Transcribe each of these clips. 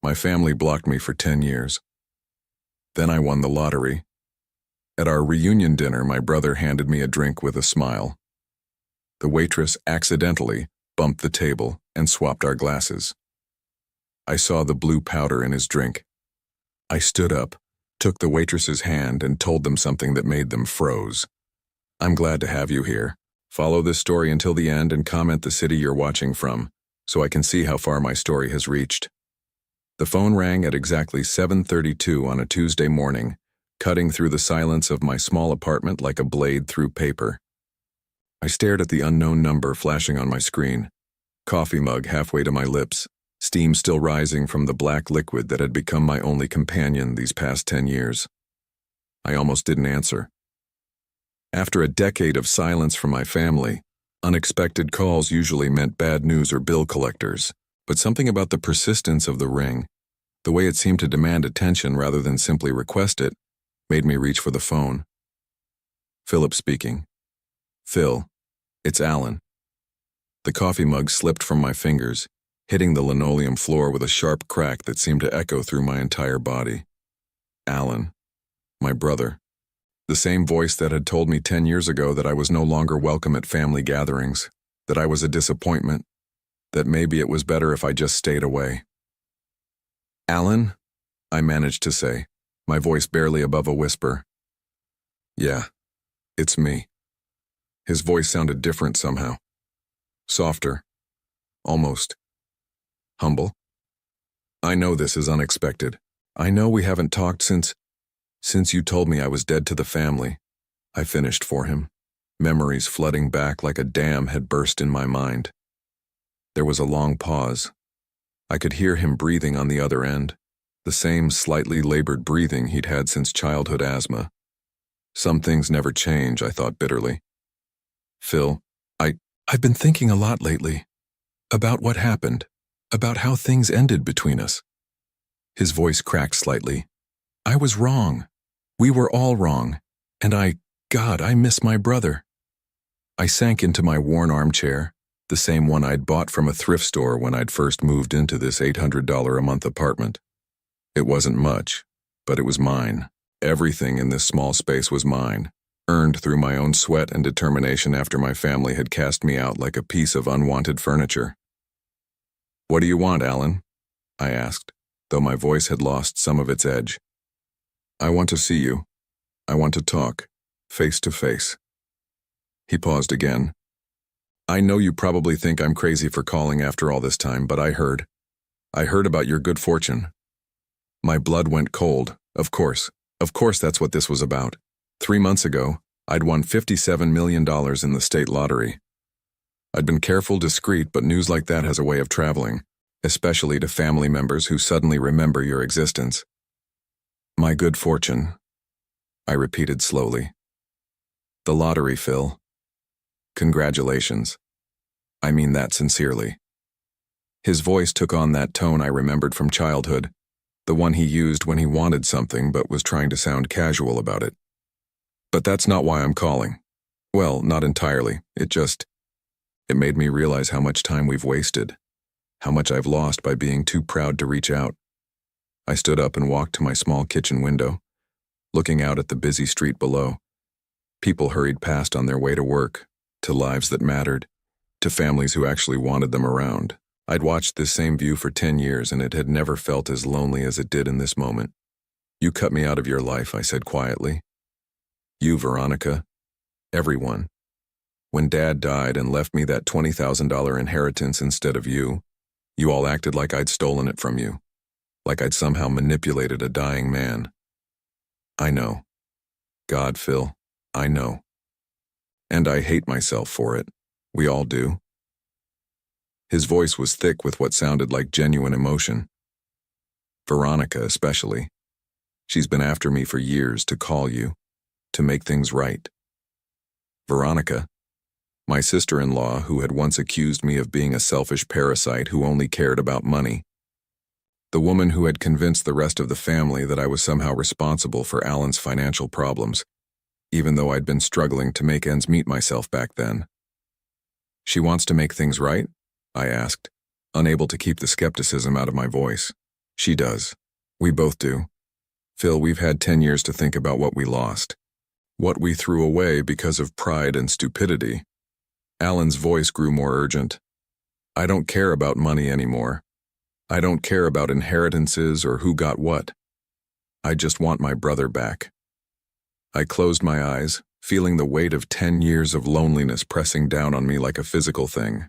My family blocked me for 10 years. Then I won the lottery. At our reunion dinner, my brother handed me a drink with a smile. The waitress accidentally bumped the table and swapped our glasses. I saw the blue powder in his drink. I stood up, took the waitress's hand, and told them something that made them froze. I'm glad to have you here. Follow this story until the end and comment the city you're watching from, so I can see how far my story has reached. The phone rang at exactly 7:32 on a Tuesday morning, cutting through the silence of my small apartment like a blade through paper. I stared at the unknown number flashing on my screen, coffee mug halfway to my lips, steam still rising from the black liquid that had become my only companion these past 10 years. I almost didn't answer. After a decade of silence from my family, unexpected calls usually meant bad news or bill collectors, but something about the persistence of the ring, the way it seemed to demand attention rather than simply request it, made me reach for the phone. Philip speaking. Phil, it's Alan. The coffee mug slipped from my fingers, hitting the linoleum floor with a sharp crack that seemed to echo through my entire body. Alan, my brother. The same voice that had told me 10 years ago that I was no longer welcome at family gatherings, that I was a disappointment, that maybe it was better if I just stayed away. Alan, I managed to say, my voice barely above a whisper. Yeah, it's me. His voice sounded different somehow. Softer. Almost. Humble. I know this is unexpected. I know we haven't talked since you told me I was dead to the family. I finished for him, memories flooding back like a dam had burst in my mind. There was a long pause. I could hear him breathing on the other end, the same slightly labored breathing he'd had since childhood asthma. Some things never change, I thought bitterly. Phil, I've been thinking a lot lately. About what happened. About how things ended between us. His voice cracked slightly. I was wrong. We were all wrong. And I miss my brother. I sank into my worn armchair, the same one I'd bought from a thrift store when I'd first moved into this $800 a month apartment. It wasn't much, but it was mine. Everything in this small space was mine, earned through my own sweat and determination after my family had cast me out like a piece of unwanted furniture. What do you want, Alan? I asked, though my voice had lost some of its edge. I want to see you. I want to talk, face to face. He paused again. I know you probably think I'm crazy for calling after all this time, but I heard about your good fortune. My blood went cold, of course that's what this was about. 3 months ago, I'd won $57 million in the state lottery. I'd been careful, discreet, but news like that has a way of traveling, especially to family members who suddenly remember your existence. My good fortune, I repeated slowly. The lottery, Phil. Congratulations. I mean that sincerely. His voice took on that tone I remembered from childhood, the one he used when he wanted something but was trying to sound casual about it. But that's not why I'm calling. Well, not entirely. It made me realize how much time we've wasted, how much I've lost by being too proud to reach out. I stood up and walked to my small kitchen window, looking out at the busy street below. People hurried past on their way to work, to lives that mattered, to families who actually wanted them around. I'd watched this same view for 10 years and it had never felt as lonely as it did in this moment. You cut me out of your life, I said quietly. You, Veronica, everyone. When Dad died and left me that $20,000 inheritance instead of you, you all acted like I'd stolen it from you, like I'd somehow manipulated a dying man. I know. God, Phil, I know. And I hate myself for it. We all do. His voice was thick with what sounded like genuine emotion. Veronica, especially. She's been after me for years to call you, to make things right. Veronica, my sister-in-law who had once accused me of being a selfish parasite who only cared about money. The woman who had convinced the rest of the family that I was somehow responsible for Alan's financial problems, even though I'd been struggling to make ends meet myself back then. She wants to make things right? I asked, unable to keep the skepticism out of my voice. She does. We both do. Phil, we've had 10 years to think about what we lost. What we threw away because of pride and stupidity. Alan's voice grew more urgent. I don't care about money anymore. I don't care about inheritances or who got what. I just want my brother back. I closed my eyes, feeling the weight of 10 years of loneliness pressing down on me like a physical thing.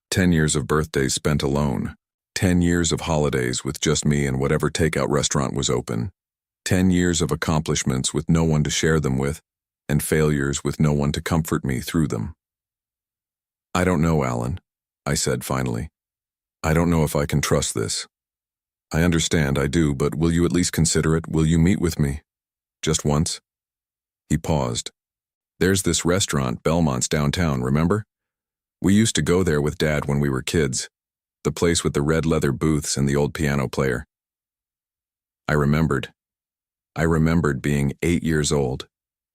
10 years of birthdays spent alone. 10 years of holidays with just me and whatever takeout restaurant was open. 10 years of accomplishments with no one to share them with, and failures with no one to comfort me through them. I don't know, Alan, I said finally. I don't know if I can trust this. I understand, I do, but will you at least consider it? Will you meet with me? Just once? He paused. There's this restaurant, Belmont's downtown, remember? We used to go there with Dad when we were kids. The place with the red leather booths and the old piano player. I remembered. I remembered being 8 years old,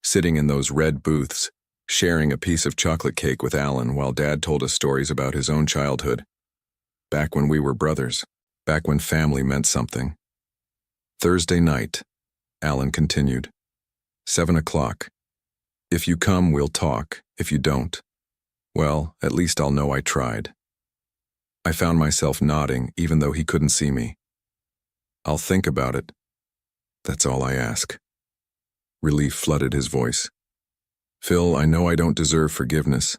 sitting in those red booths, sharing a piece of chocolate cake with Alan while Dad told us stories about his own childhood. Back when we were brothers, back when family meant something. Thursday night, Alan continued. 7 o'clock. If you come, we'll talk. If you don't, well, at least I'll know I tried. I found myself nodding even though he couldn't see me. I'll think about it. That's all I ask. Relief flooded his voice. Phil, I know I don't deserve forgiveness,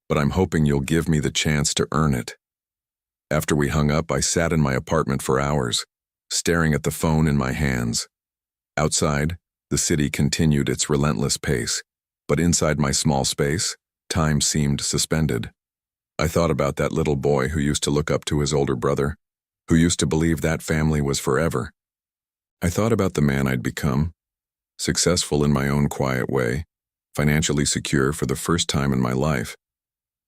but I'm hoping you'll give me the chance to earn it. After we hung up, I sat in my apartment for hours, staring at the phone in my hands. Outside, the city continued its relentless pace, but inside my small space, time seemed suspended. I thought about that little boy who used to look up to his older brother, who used to believe that family was forever. I thought about the man I'd become, successful in my own quiet way, financially secure for the first time in my life,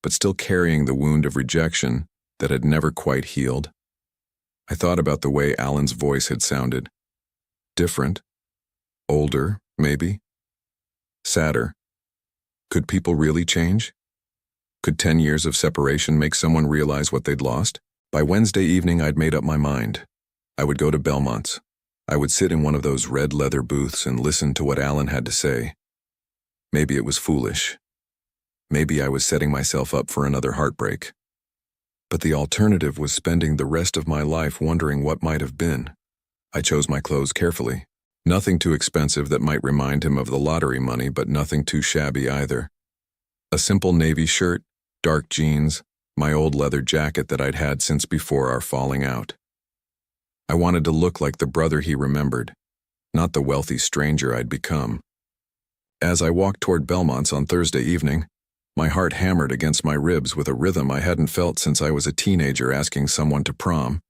but still carrying the wound of rejection that had never quite healed. I thought about the way Alan's voice had sounded. Different. Older, maybe. Sadder. Could people really change? Could 10 years of separation make someone realize what they'd lost? By Wednesday evening, I'd made up my mind. I would go to Belmont's. I would sit in one of those red leather booths and listen to what Alan had to say. Maybe it was foolish. Maybe I was setting myself up for another heartbreak. But the alternative was spending the rest of my life wondering what might have been. I chose my clothes carefully. Nothing too expensive that might remind him of the lottery money, but nothing too shabby either. A simple navy shirt, dark jeans, my old leather jacket that I'd had since before our falling out. I wanted to look like the brother he remembered, not the wealthy stranger I'd become. As I walked toward Belmont's on Thursday evening, my heart hammered against my ribs with a rhythm I hadn't felt since I was a teenager asking someone to prom.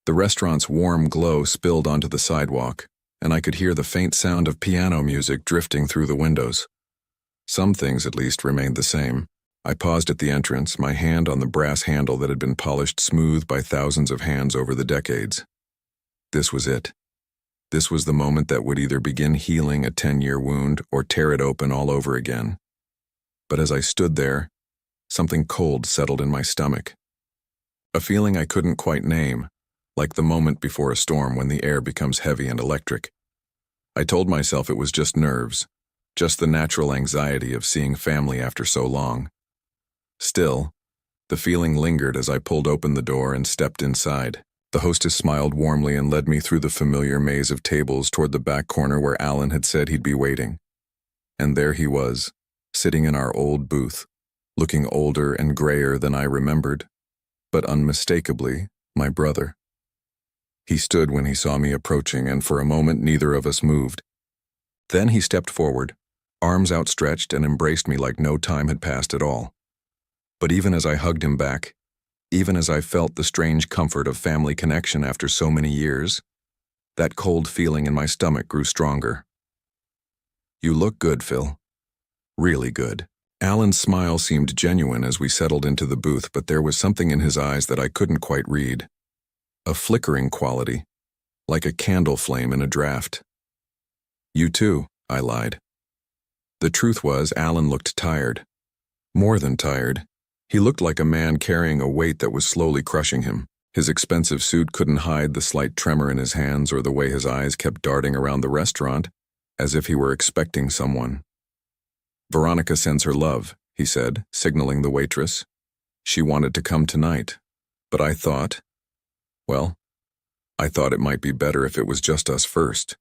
The restaurant's warm glow spilled onto the sidewalk, and I could hear the faint sound of piano music drifting through the windows. Some things, at least, remained the same. I paused at the entrance, my hand on the brass handle that had been polished smooth by thousands of hands over the decades. This was it. This was the moment that would either begin healing a 10-year wound or tear it open all over again. But as I stood there, something cold settled in my stomach. A feeling I couldn't quite name, like the moment before a storm when the air becomes heavy and electric. I told myself it was just nerves, just the natural anxiety of seeing family after so long. Still, the feeling lingered as I pulled open the door and stepped inside. The hostess smiled warmly and led me through the familiar maze of tables toward the back corner where Alan had said he'd be waiting. And there he was, sitting in our old booth, looking older and grayer than I remembered, but unmistakably my brother. He stood when he saw me approaching, and for a moment neither of us moved. Then he stepped forward, arms outstretched, and embraced me like no time had passed at all. But even as I hugged him back, even as I felt the strange comfort of family connection after so many years, that cold feeling in my stomach grew stronger. You look good, Phil. Really good. Alan's smile seemed genuine as we settled into the booth, but there was something in his eyes that I couldn't quite read. A flickering quality, like a candle flame in a draft. You too, I lied. The truth was, Alan looked tired. More than tired. He looked like a man carrying a weight that was slowly crushing him. His expensive suit couldn't hide the slight tremor in his hands or the way his eyes kept darting around the restaurant, as if he were expecting someone. "Veronica sends her love," he said, signaling the waitress. "She wanted to come tonight, but I thought it might be better if it was just us first.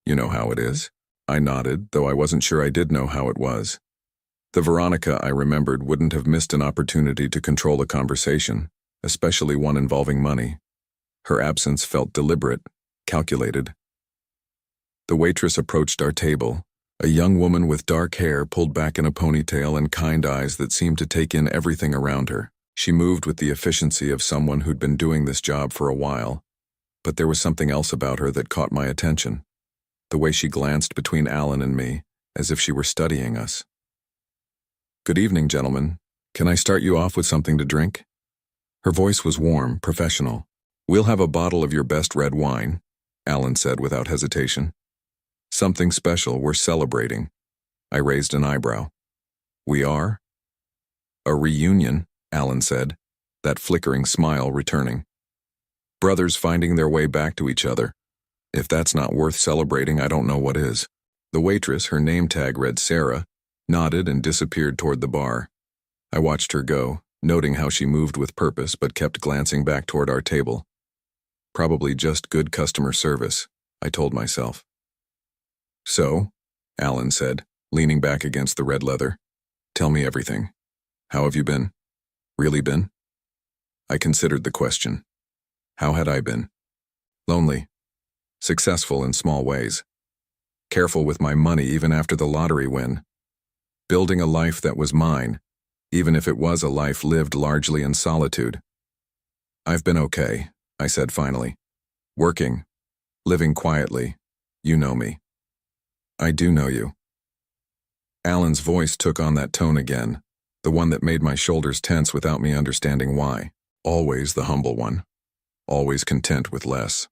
You know how it is." I nodded, though I wasn't sure I did know how it was. The Veronica I remembered wouldn't have missed an opportunity to control a conversation, especially one involving money. Her absence felt deliberate, calculated. The waitress approached our table, a young woman with dark hair pulled back in a ponytail and kind eyes that seemed to take in everything around her. She moved with the efficiency of someone who'd been doing this job for a while, but there was something else about her that caught my attention. The way she glanced between Alan and me, as if she were studying us. "Good evening, gentlemen. Can I start you off with something to drink?" Her voice was warm, professional. "We'll have a bottle of your best red wine," Alan said without hesitation. "Something special, we're celebrating." I raised an eyebrow. "We are?" "A reunion," Alan said, that flickering smile returning. "Brothers finding their way back to each other. If that's not worth celebrating, I don't know what is." The waitress, her name tag read Sarah, nodded and disappeared toward the bar. I watched her go, noting how she moved with purpose but kept glancing back toward our table. Probably just good customer service, I told myself. "So," Alan said, leaning back against the red leather, "tell me everything. How have you been? Really been?" I considered the question. How had I been? Lonely. Successful in small ways. Careful with my money even after the lottery win. Building a life that was mine, even if it was a life lived largely in solitude. "I've been okay," I said finally. "Working. Living quietly. You know me." "I do know you." Alan's voice took on that tone again, the one that made my shoulders tense without me understanding why. Always the humble one. Always content with less.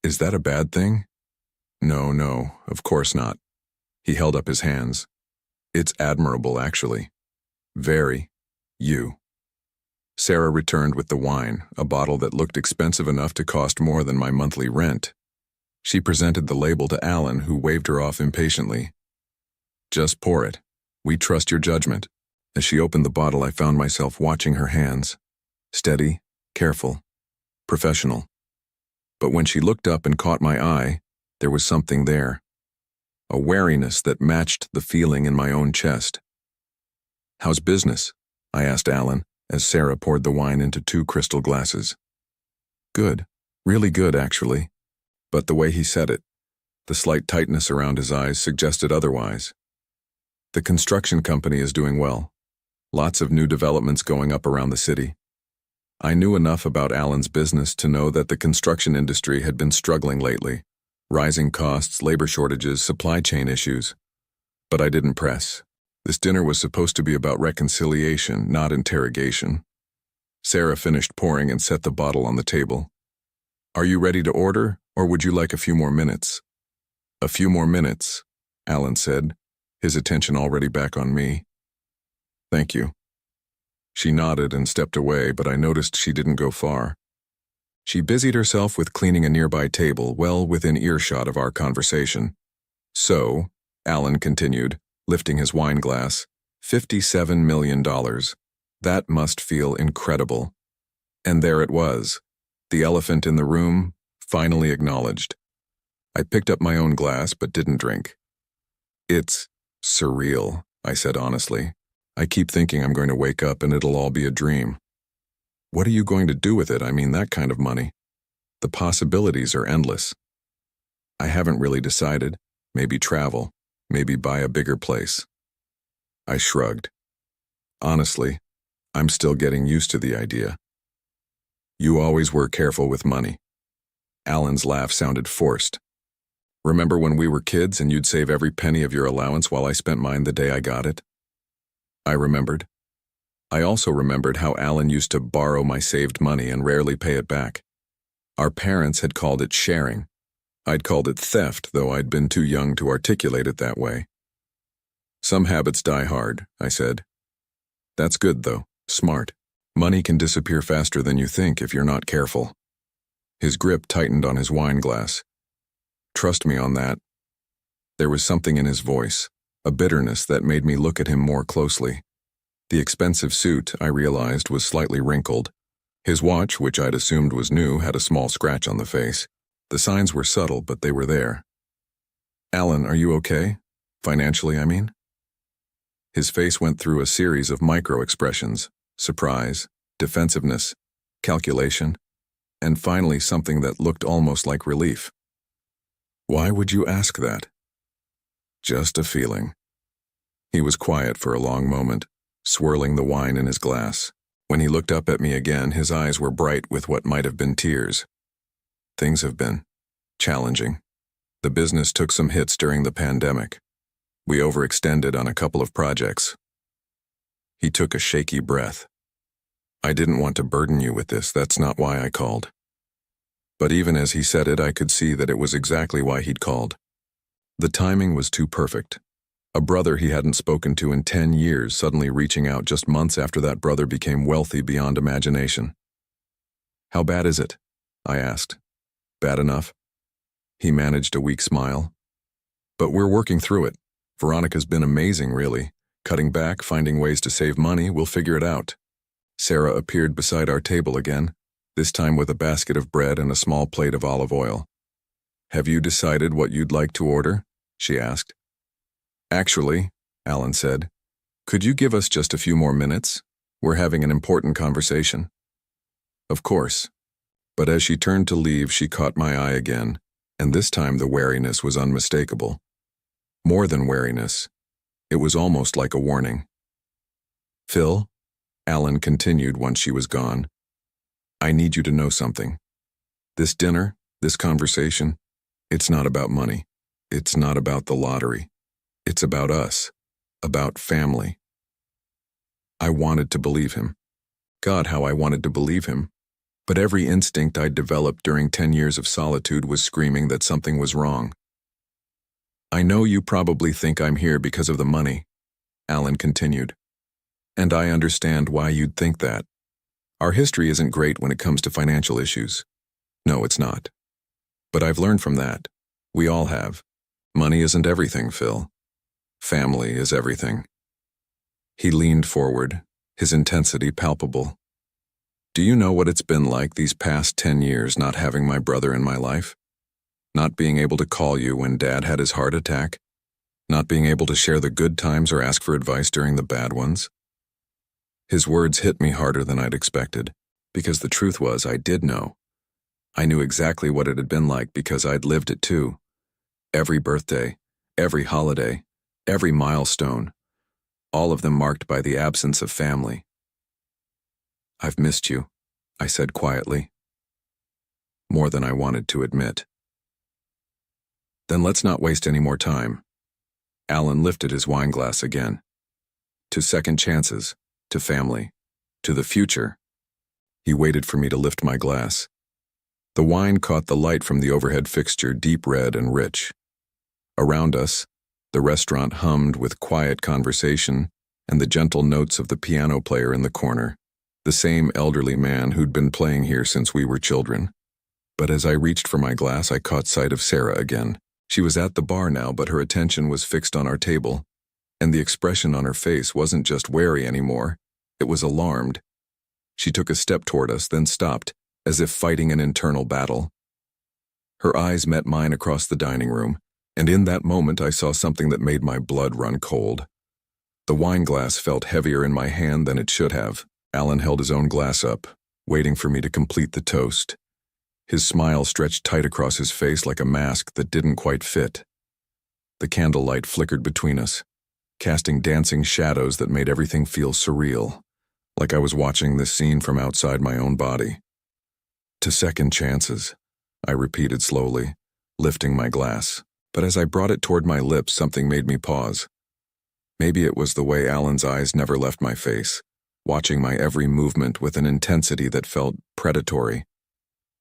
"Is that a bad thing?" No, of course not." He held up his hands. "It's admirable, actually. Very. You." Sarah returned with the wine, a bottle that looked expensive enough to cost more than my monthly rent. She presented the label to Alan, who waved her off impatiently. "Just pour it. We trust your judgment." As she opened the bottle, I found myself watching her hands. Steady, careful, professional. But when she looked up and caught my eye, there was something there. A wariness that matched the feeling in my own chest. "How's business?" I asked Alan, as Sarah poured the wine into 2 crystal glasses. "Good. Really good, actually." But the way he said it, the slight tightness around his eyes suggested otherwise. "The construction company is doing well. Lots of new developments going up around the city." I knew enough about Alan's business to know that the construction industry had been struggling lately. Rising costs, labor shortages, supply chain issues. But I didn't press. This dinner was supposed to be about reconciliation, not interrogation. Sarah finished pouring and set the bottle on the table. "Are you ready to order, or would you like a few more minutes?" "A few more minutes," Alan said, his attention already back on me. "Thank you." She nodded and stepped away, but I noticed she didn't go far. She busied herself with cleaning a nearby table, well within earshot of our conversation. "So," Alan continued, lifting his wine glass, $57 million. That must feel incredible. And there it was, the elephant in the room, finally acknowledged. I picked up my own glass but didn't drink. "It's surreal," I said honestly. "I keep thinking I'm going to wake up and it'll all be a dream." "What are you going to do with it? I mean, that kind of money. The possibilities are endless." "I haven't really decided. Maybe travel. Maybe buy a bigger place." I shrugged. "Honestly, I'm still getting used to the idea." "You always were careful with money." Alan's laugh sounded forced. "Remember when we were kids and you'd save every penny of your allowance while I spent mine the day I got it?" I remembered. I also remembered how Alan used to borrow my saved money and rarely pay it back. Our parents had called it sharing. I'd called it theft, though I'd been too young to articulate it that way. "Some habits die hard," I said. "That's good, though. Smart." Money can disappear faster than you think if you're not careful. His grip tightened on his wine glass. Trust me on that. There was something in his voice, a bitterness that made me look at him more closely. The expensive suit, I realized, was slightly wrinkled. His watch, which I'd assumed was new, had a small scratch on the face. The signs were subtle, but they were there. Alan, are you okay? Financially, I mean? His face went through a series of micro-expressions: surprise, defensiveness, calculation, and finally something that looked almost like relief. Why would you ask that? Just a feeling. He was quiet for a long moment, swirling the wine in his glass. When he looked up at me again, his eyes were bright with what might have been tears. Things have been challenging. The business took some hits during the pandemic. We overextended on a couple of projects. He took a shaky breath. I didn't want to burden you with this, that's not why I called. But even as he said it, I could see that it was exactly why he'd called. The timing was too perfect. A brother he hadn't spoken to in 10 years suddenly reaching out just months after that brother became wealthy beyond imagination. How bad is it? I asked. Bad enough? He managed a weak smile. But we're working through it. Veronica's been amazing, really. Cutting back, finding ways to save money, we'll figure it out. Sarah appeared beside our table again, this time with a basket of bread and a small plate of olive oil. Have you decided what you'd like to order? She asked. Actually, Alan said, could you give us just a few more minutes? We're having an important conversation. Of course. But as she turned to leave, she caught my eye again, and this time the wariness was unmistakable. More than wariness. It was almost like a warning. Phil, Alan continued once she was gone, I need you to know something. This dinner, this conversation, it's not about money. It's not about the lottery. It's about us, about family. I wanted to believe him. God, how I wanted to believe him. But every instinct I'd developed during 10 years of solitude was screaming that something was wrong. I know you probably think I'm here because of the money, Alan continued. And I understand why you'd think that. Our history isn't great when it comes to financial issues. No, it's not. But I've learned from that. We all have. Money isn't everything, Phil. Family is everything. He leaned forward, his intensity palpable. Do you know what it's been like these past 10 years not having my brother in my life? Not being able to call you when Dad had his heart attack? Not being able to share the good times or ask for advice during the bad ones? His words hit me harder than I'd expected, because the truth was I did know. I knew exactly what it had been like because I'd lived it too. Every birthday, every holiday, every milestone, all of them marked by the absence of family. I've missed you, I said quietly. More than I wanted to admit. Then let's not waste any more time. Alan lifted his wine glass again. To second chances, to family, to the future. He waited for me to lift my glass. The wine caught the light from the overhead fixture, deep red and rich. Around us, the restaurant hummed with quiet conversation and the gentle notes of the piano player in the corner, the same elderly man who'd been playing here since we were children. But as I reached for my glass, I caught sight of Sarah again. She was at the bar now, but her attention was fixed on our table, and the expression on her face wasn't just wary anymore, it was alarmed. She took a step toward us, then stopped, as if fighting an internal battle. Her eyes met mine across the dining room, and in that moment I saw something that made my blood run cold. The wine glass felt heavier in my hand than it should have. Alan held his own glass up, waiting for me to complete the toast. His smile stretched tight across his face like a mask that didn't quite fit. The candlelight flickered between us, casting dancing shadows that made everything feel surreal, like I was watching this scene from outside my own body. To second chances, I repeated slowly, lifting my glass. But as I brought it toward my lips, something made me pause. Maybe it was the way Alan's eyes never left my face, watching my every movement with an intensity that felt predatory.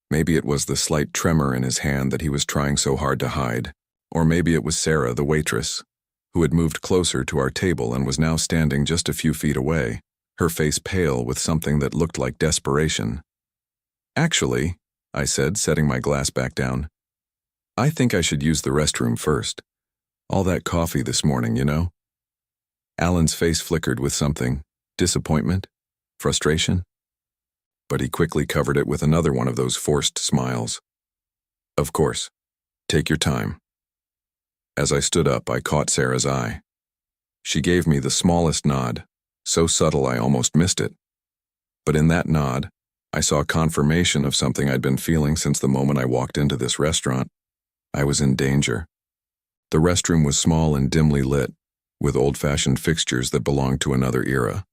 Maybe it was the slight tremor in his hand that he was trying so hard to hide. Or maybe it was Sarah, the waitress, who had moved closer to our table and was now standing just a few feet away, her face pale with something that looked like desperation. "Actually," I said, setting my glass back down, "I think I should use the restroom first. All that coffee this morning, you know?" Alan's face flickered with something. Disappointment? Frustration? But he quickly covered it with another one of those forced smiles. "Of course. Take your time." As I stood up, I caught Sarah's eye. She gave me the smallest nod, so subtle I almost missed it. But in that nod, I saw confirmation of something I'd been feeling since the moment I walked into this restaurant. I was in danger. The restroom was small and dimly lit, with old-fashioned fixtures that belonged to another era.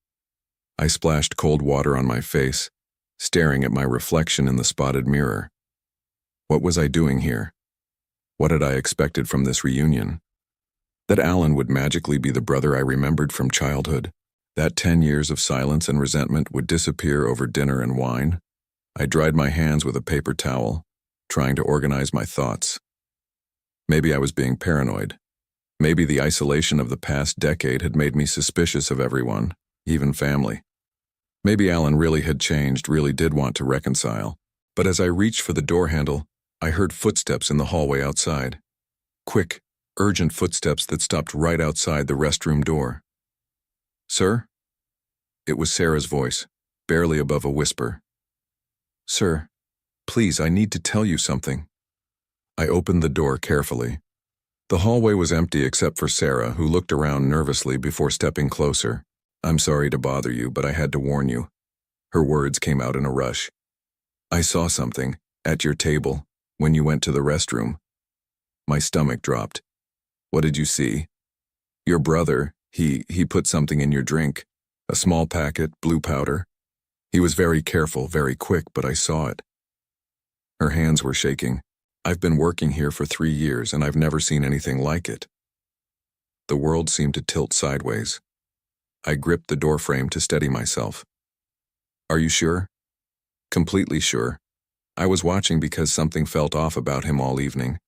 I splashed cold water on my face, staring at my reflection in the spotted mirror. What was I doing here? What had I expected from this reunion? That Alan would magically be the brother I remembered from childhood? That 10 years of silence and resentment would disappear over dinner and wine? I dried my hands with a paper towel, trying to organize my thoughts. Maybe I was being paranoid. Maybe the isolation of the past decade had made me suspicious of everyone, even family. Maybe Alan really had changed, really did want to reconcile. But as I reached for the door handle, I heard footsteps in the hallway outside. Quick, urgent footsteps that stopped right outside the restroom door. "Sir?" It was Sarah's voice, barely above a whisper. "Sir, please, I need to tell you something." I opened the door carefully. The hallway was empty except for Sarah, who looked around nervously before stepping closer. "I'm sorry to bother you, but I had to warn you." Her words came out in a rush. "I saw something, at your table, when you went to the restroom." My stomach dropped. "What did you see?" "Your brother, he put something in your drink. A small packet, blue powder. He was very careful, very quick, but I saw it." Her hands were shaking. "I've been working here for 3 years, and I've never seen anything like it." The world seemed to tilt sideways. I gripped the doorframe to steady myself. "Are you sure?" "Completely sure. I was watching because something felt off about him all evening.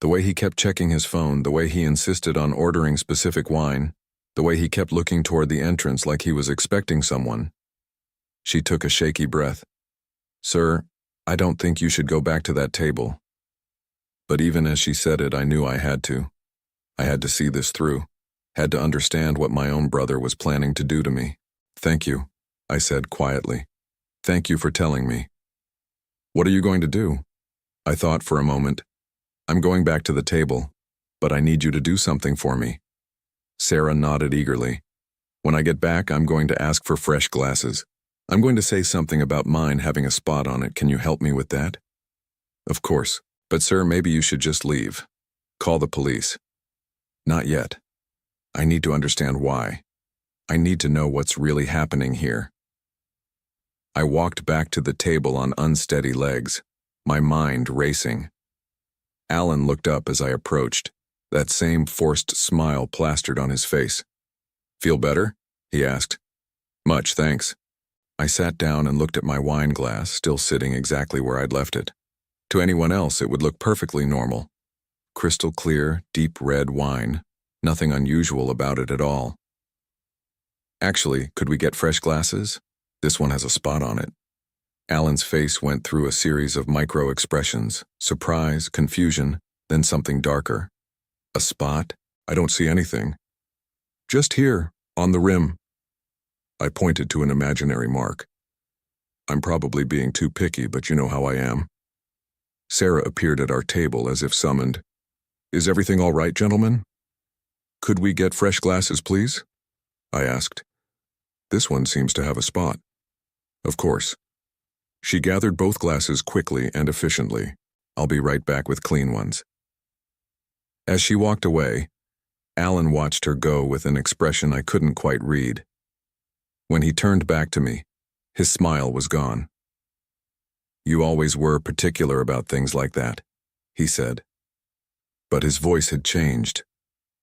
The way he kept checking his phone, the way he insisted on ordering specific wine, the way he kept looking toward the entrance like he was expecting someone." She took a shaky breath. "Sir, I don't think you should go back to that table." But even as she said it, I knew I had to. I had to see this through, had to understand what my own brother was planning to do to me. "Thank you," I said quietly. "Thank you for telling me." "What are you going to do?" I thought for a moment. "I'm going back to the table, but I need you to do something for me." Sarah nodded eagerly. "When I get back, I'm going to ask for fresh glasses. I'm going to say something about mine having a spot on it. Can you help me with that?" "Of course. But sir, maybe you should just leave. Call the police." "Not yet. I need to understand why. I need to know what's really happening here." I walked back to the table on unsteady legs, my mind racing. Alan looked up as I approached, that same forced smile plastered on his face. "Feel better?" he asked. "Much, thanks." I sat down and looked at my wine glass, still sitting exactly where I'd left it. To anyone else, it would look perfectly normal. Crystal clear, deep red wine. Nothing unusual about it at all. "Actually, could we get fresh glasses? This one has a spot on it." Alan's face went through a series of micro-expressions, surprise, confusion, then something darker. "A spot? I don't see anything." "Just here, on the rim." I pointed to an imaginary mark. I'm probably being too picky, but you know how I am. Sarah appeared at our table as if summoned. "Is everything all right, gentlemen? Could we get fresh glasses, please?" I asked. "This one seems to have a spot." "Of course." She gathered both glasses quickly and efficiently. "I'll be right back with clean ones." As she walked away, Alan watched her go with an expression I couldn't quite read. When he turned back to me, his smile was gone. "You always were particular about things like that," he said. But his voice had changed.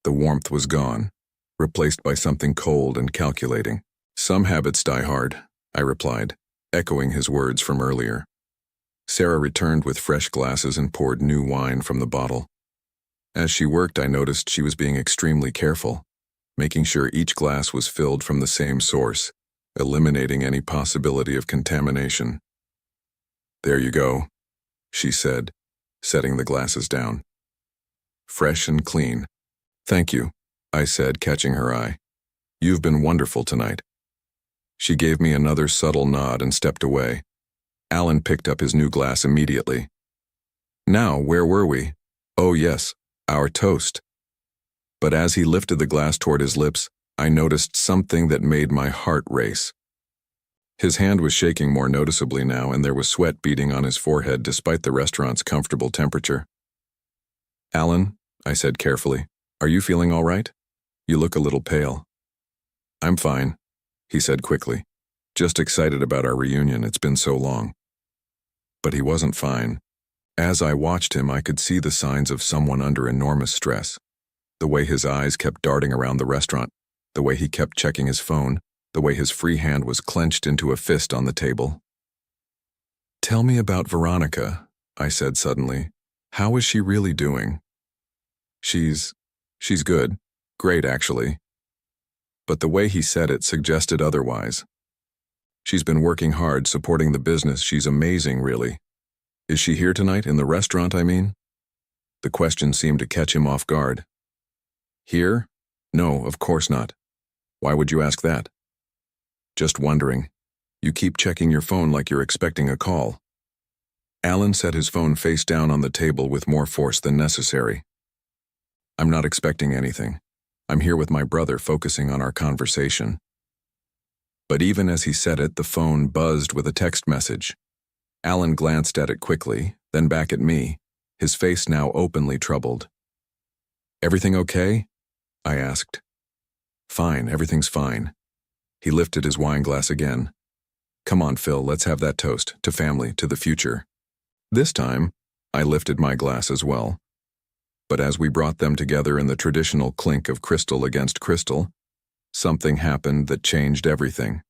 The warmth was gone, replaced by something cold and calculating. "Some habits die hard," I replied, echoing his words from earlier. Sarah returned with fresh glasses and poured new wine from the bottle. As she worked, I noticed she was being extremely careful, making sure each glass was filled from the same source, eliminating any possibility of contamination. "There you go," she said, setting the glasses down. "Fresh and clean." "Thank you," I said, catching her eye. "You've been wonderful tonight." She gave me another subtle nod and stepped away. Alan picked up his new glass immediately. "Now, where were we? Oh yes, our toast." But as he lifted the glass toward his lips, I noticed something that made my heart race. His hand was shaking more noticeably now, and there was sweat beading on his forehead despite the restaurant's comfortable temperature. "Alan," I said carefully, "are you feeling all right? You look a little pale." "I'm fine," he said quickly. "Just excited about our reunion, it's been so long." But he wasn't fine. As I watched him, I could see the signs of someone under enormous stress. The way his eyes kept darting around the restaurant, the way he kept checking his phone, the way his free hand was clenched into a fist on the table. "Tell me about Veronica," I said suddenly. "How is she really doing?" She's good. Great, actually." But the way he said it suggested otherwise. "She's been working hard, supporting the business. She's amazing, really." "Is she here tonight, in the restaurant, I mean?" The question seemed to catch him off guard. "Here? No, of course not. Why would you ask that?" "Just wondering. You keep checking your phone like you're expecting a call." Alan set his phone face down on the table with more force than necessary. "I'm not expecting anything. I'm here with my brother, focusing on our conversation." But even as he said it, the phone buzzed with a text message. Alan glanced at it quickly, then back at me, his face now openly troubled. "Everything okay?" I asked. "Fine, everything's fine." He lifted his wine glass again. "Come on, Phil, let's have that toast, to family, to the future." This time, I lifted my glass as well. But as we brought them together in the traditional clink of crystal against crystal, something happened that changed everything.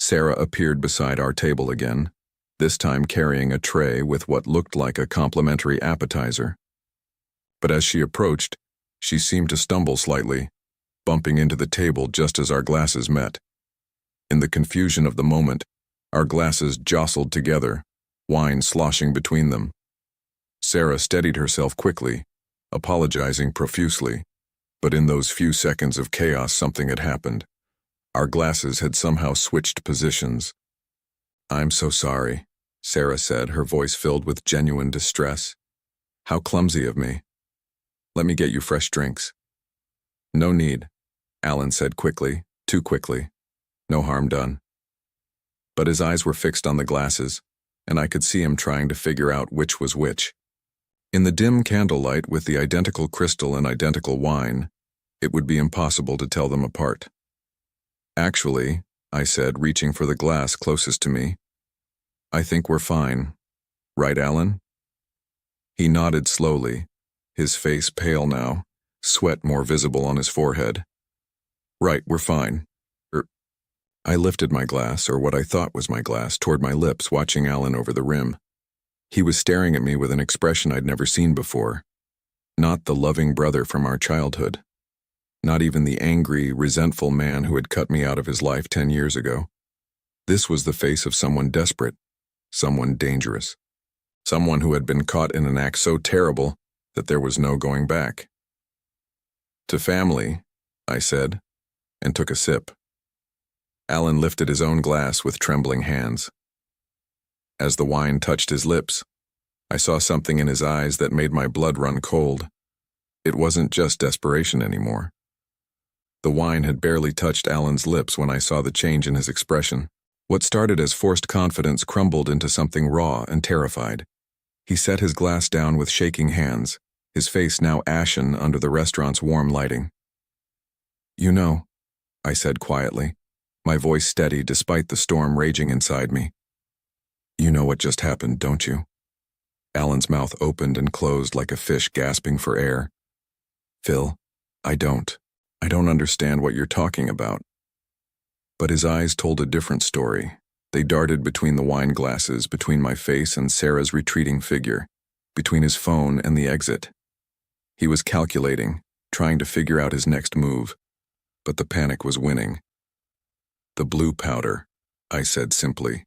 Sarah appeared beside our table again, this time carrying a tray with what looked like a complimentary appetizer. But as she approached, she seemed to stumble slightly, bumping into the table just as our glasses met. In the confusion of the moment, our glasses jostled together, wine sloshing between them. Sarah steadied herself quickly, apologizing profusely, but in those few seconds of chaos something had happened. Our glasses had somehow switched positions. "I'm so sorry," Sarah said, her voice filled with genuine distress. "How clumsy of me. Let me get you fresh drinks." "No need," Alan said quickly, too quickly. "No harm done." But his eyes were fixed on the glasses, and I could see him trying to figure out which was which. In the dim candlelight with the identical crystal and identical wine, it would be impossible to tell them apart. "Actually," I said, reaching for the glass closest to me, "I think we're fine. Right, Alan?" He nodded slowly, his face pale now, sweat more visible on his forehead. "Right, we're fine." I lifted my glass, or what I thought was my glass, toward my lips, watching Alan over the rim. He was staring at me with an expression I'd never seen before. Not the loving brother from our childhood. Not even the angry, resentful man who had cut me out of his life 10 years ago. This was the face of someone desperate, someone dangerous, someone who had been caught in an act so terrible that there was no going back. "To family," I said, and took a sip. Alan lifted his own glass with trembling hands. As the wine touched his lips, I saw something in his eyes that made my blood run cold. It wasn't just desperation anymore. The wine had barely touched Alan's lips when I saw the change in his expression. What started as forced confidence crumbled into something raw and terrified. He set his glass down with shaking hands, his face now ashen under the restaurant's warm lighting. "You know," I said quietly, my voice steady despite the storm raging inside me. "You know what just happened, don't you?" Alan's mouth opened and closed like a fish gasping for air. "Phil, I don't understand what you're talking about." But his eyes told a different story. They darted between the wine glasses, between my face and Sarah's retreating figure, between his phone and the exit. He was calculating, trying to figure out his next move, but the panic was winning. The blue powder, I said simply.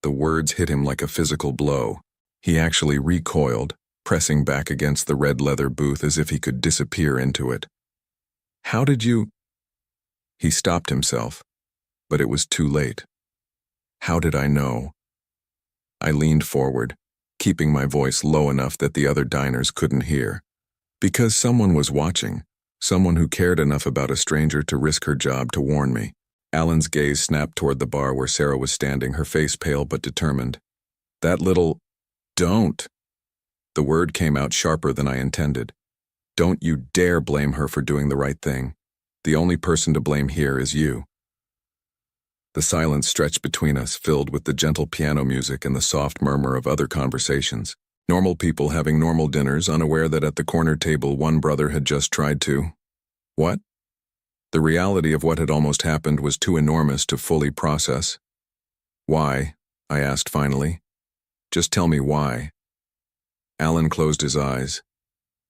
The words hit him like a physical blow. He actually recoiled, pressing back against the red leather booth as if he could disappear into it. How did you? He stopped himself, but it was too late. How did I know? I leaned forward, keeping my voice low enough that the other diners couldn't hear. Because someone was watching, someone who cared enough about a stranger to risk her job to warn me. Alan's gaze snapped toward the bar where Sarah was standing, her face pale but determined. That little, don't. The word came out sharper than I intended. Don't you dare blame her for doing the right thing. The only person to blame here is you. The silence stretched between us, filled with the gentle piano music and the soft murmur of other conversations. Normal people having normal dinners, unaware that at the corner table one brother had just tried to. What? The reality of what had almost happened was too enormous to fully process. Why? I asked finally. Just tell me why. Alan closed his eyes,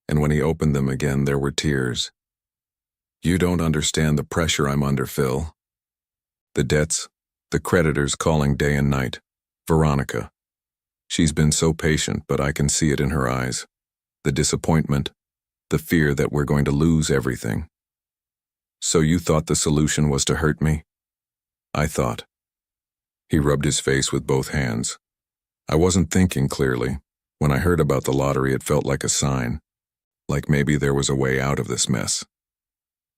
and when he opened them again there were tears. You don't understand the pressure I'm under, Phil. The debts, the creditors calling day and night. Veronica. She's been so patient, but I can see it in her eyes. The disappointment, the fear that we're going to lose everything. So you thought the solution was to hurt me? I thought. He rubbed his face with both hands. I wasn't thinking clearly. When I heard about the lottery, it felt like a sign. Like maybe there was a way out of this mess.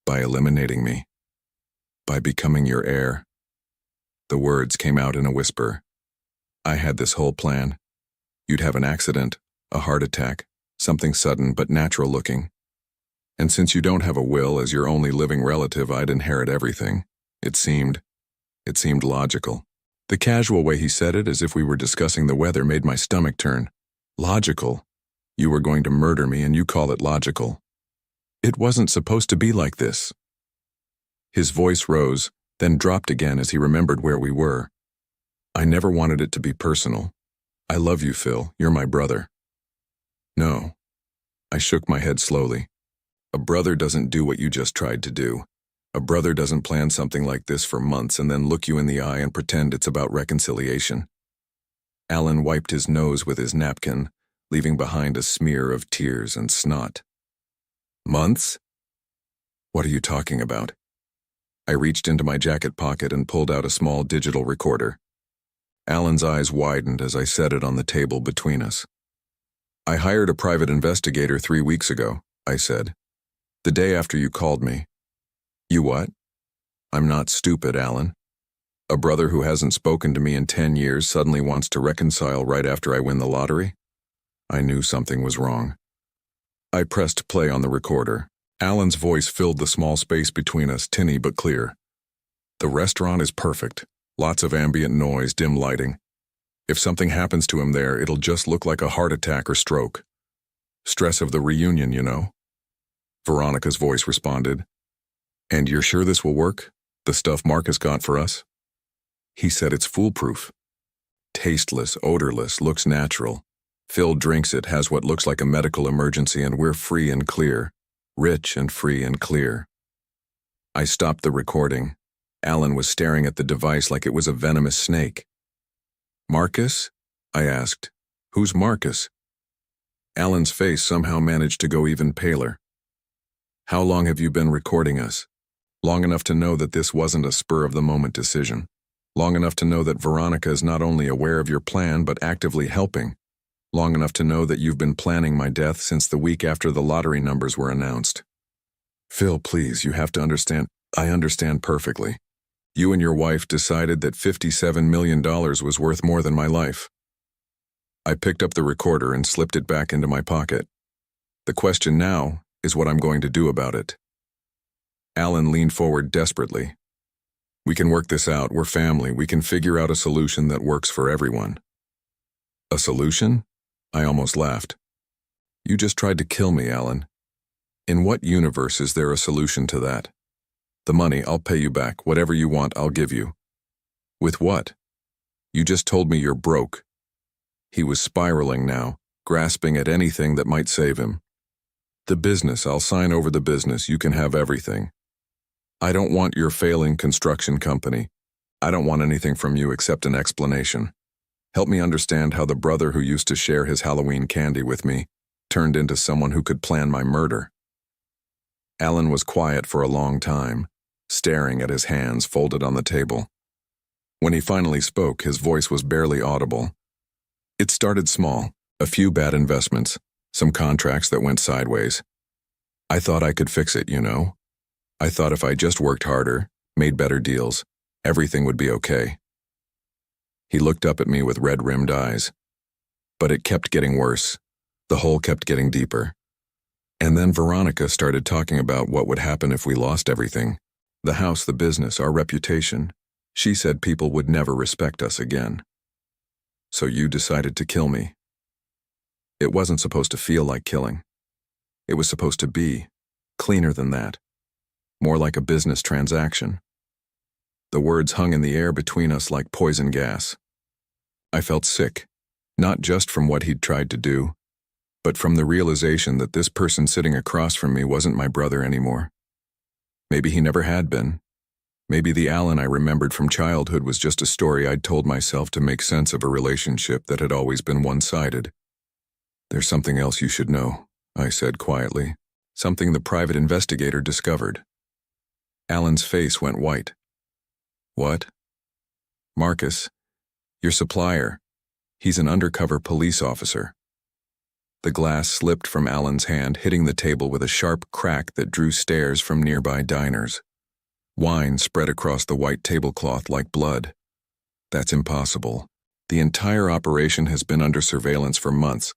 By eliminating me. By becoming your heir. The words came out in a whisper. I had this whole plan. You'd have an accident, a heart attack, something sudden but natural looking. And since you don't have a will as your only living relative, I'd inherit everything. It seemed logical. The casual way he said it, as if we were discussing the weather, made my stomach turn. Logical? You were going to murder me and you call it logical. It wasn't supposed to be like this. His voice rose, then dropped again as he remembered where we were. I never wanted it to be personal. I love you, Phil. You're my brother. No. I shook my head slowly. A brother doesn't do what you just tried to do. A brother doesn't plan something like this for months and then look you in the eye and pretend it's about reconciliation. Alan wiped his nose with his napkin, leaving behind a smear of tears and snot. Months? What are you talking about? I reached into my jacket pocket and pulled out a small digital recorder. Alan's eyes widened as I set it on the table between us. I hired a private investigator 3 weeks ago, I said. The day after you called me. You what? I'm not stupid, Alan. A brother who hasn't spoken to me in 10 years suddenly wants to reconcile right after I win the lottery? I knew something was wrong. I pressed play on the recorder. Alan's voice filled the small space between us, tinny but clear. The restaurant is perfect. Lots of ambient noise, dim lighting. If something happens to him there, it'll just look like a heart attack or stroke. Stress of the reunion, you know. Veronica's voice responded. And you're sure this will work? The stuff Marcus got for us? He said it's foolproof. Tasteless, odorless, looks natural. Phil drinks it, has what looks like a medical emergency, and we're free and clear. Rich and free and clear. I stopped the recording. Alan was staring at the device like it was a venomous snake. Marcus? I asked. Who's Marcus? Alan's face somehow managed to go even paler. How long have you been recording us? Long enough to know that this wasn't a spur-of-the-moment decision. Long enough to know that Veronica is not only aware of your plan but actively helping. Long enough to know that you've been planning my death since the week after the lottery numbers were announced. Phil, please, you have to understand. I understand perfectly. You and your wife decided that $57 million was worth more than my life. I picked up the recorder and slipped it back into my pocket. The question now is what I'm going to do about it. Alan leaned forward desperately. We can work this out. We're family. We can figure out a solution that works for everyone. A solution? I almost laughed. You just tried to kill me, Alan. In what universe is there a solution to that? The money, I'll pay you back. Whatever you want, I'll give you. With what? You just told me you're broke. He was spiraling now, grasping at anything that might save him. The business, I'll sign over the business. You can have everything. I don't want your failing construction company. I don't want anything from you except an explanation. Help me understand how the brother who used to share his Halloween candy with me turned into someone who could plan my murder." Alan was quiet for a long time, staring at his hands folded on the table. When he finally spoke, his voice was barely audible. "It started small, a few bad investments, some contracts that went sideways. I thought I could fix it, you know? I thought if I just worked harder, made better deals, everything would be okay." He looked up at me with red-rimmed eyes. But it kept getting worse. The hole kept getting deeper. And then Veronica started talking about what would happen if we lost everything. The house, the business, our reputation. She said people would never respect us again. "So you decided to kill me." It wasn't supposed to feel like killing. It was supposed to be cleaner than that. More like a business transaction. The words hung in the air between us like poison gas. I felt sick, not just from what he'd tried to do, but from the realization that this person sitting across from me wasn't my brother anymore. Maybe he never had been. Maybe the Alan I remembered from childhood was just a story I'd told myself to make sense of a relationship that had always been one-sided. "There's something else you should know," I said quietly. "Something the private investigator discovered." Alan's face went white. "What?" "Marcus, your supplier. He's an undercover police officer." The glass slipped from Alan's hand, hitting the table with a sharp crack that drew stares from nearby diners. Wine spread across the white tablecloth like blood. "That's impossible. The entire operation has been under surveillance for months.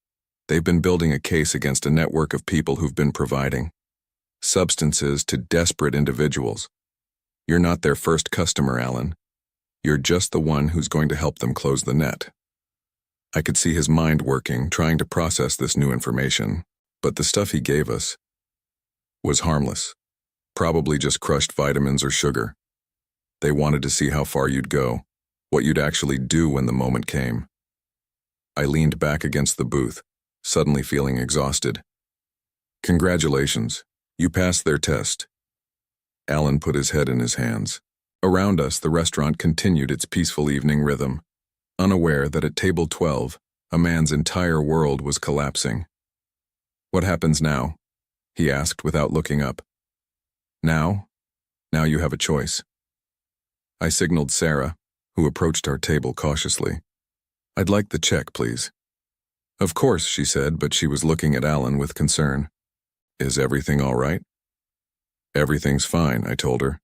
They've been building a case against a network of people who've been providing substances to desperate individuals. You're not their first customer, Alan. You're just the one who's going to help them close the net." I could see his mind working, trying to process this new information, but the stuff he gave us was harmless. Probably just crushed vitamins or sugar. They wanted to see how far you'd go, what you'd actually do when the moment came. I leaned back against the booth, suddenly feeling exhausted. "Congratulations, you passed their test." Alan put his head in his hands. Around us, the restaurant continued its peaceful evening rhythm, unaware that at table 12, a man's entire world was collapsing. "What happens now?" he asked without looking up. "Now? Now you have a choice." I signaled Sarah, who approached our table cautiously. "I'd like the check, please." "Of course," she said, but she was looking at Alan with concern. "Is everything all right?" "Everything's fine," I told her.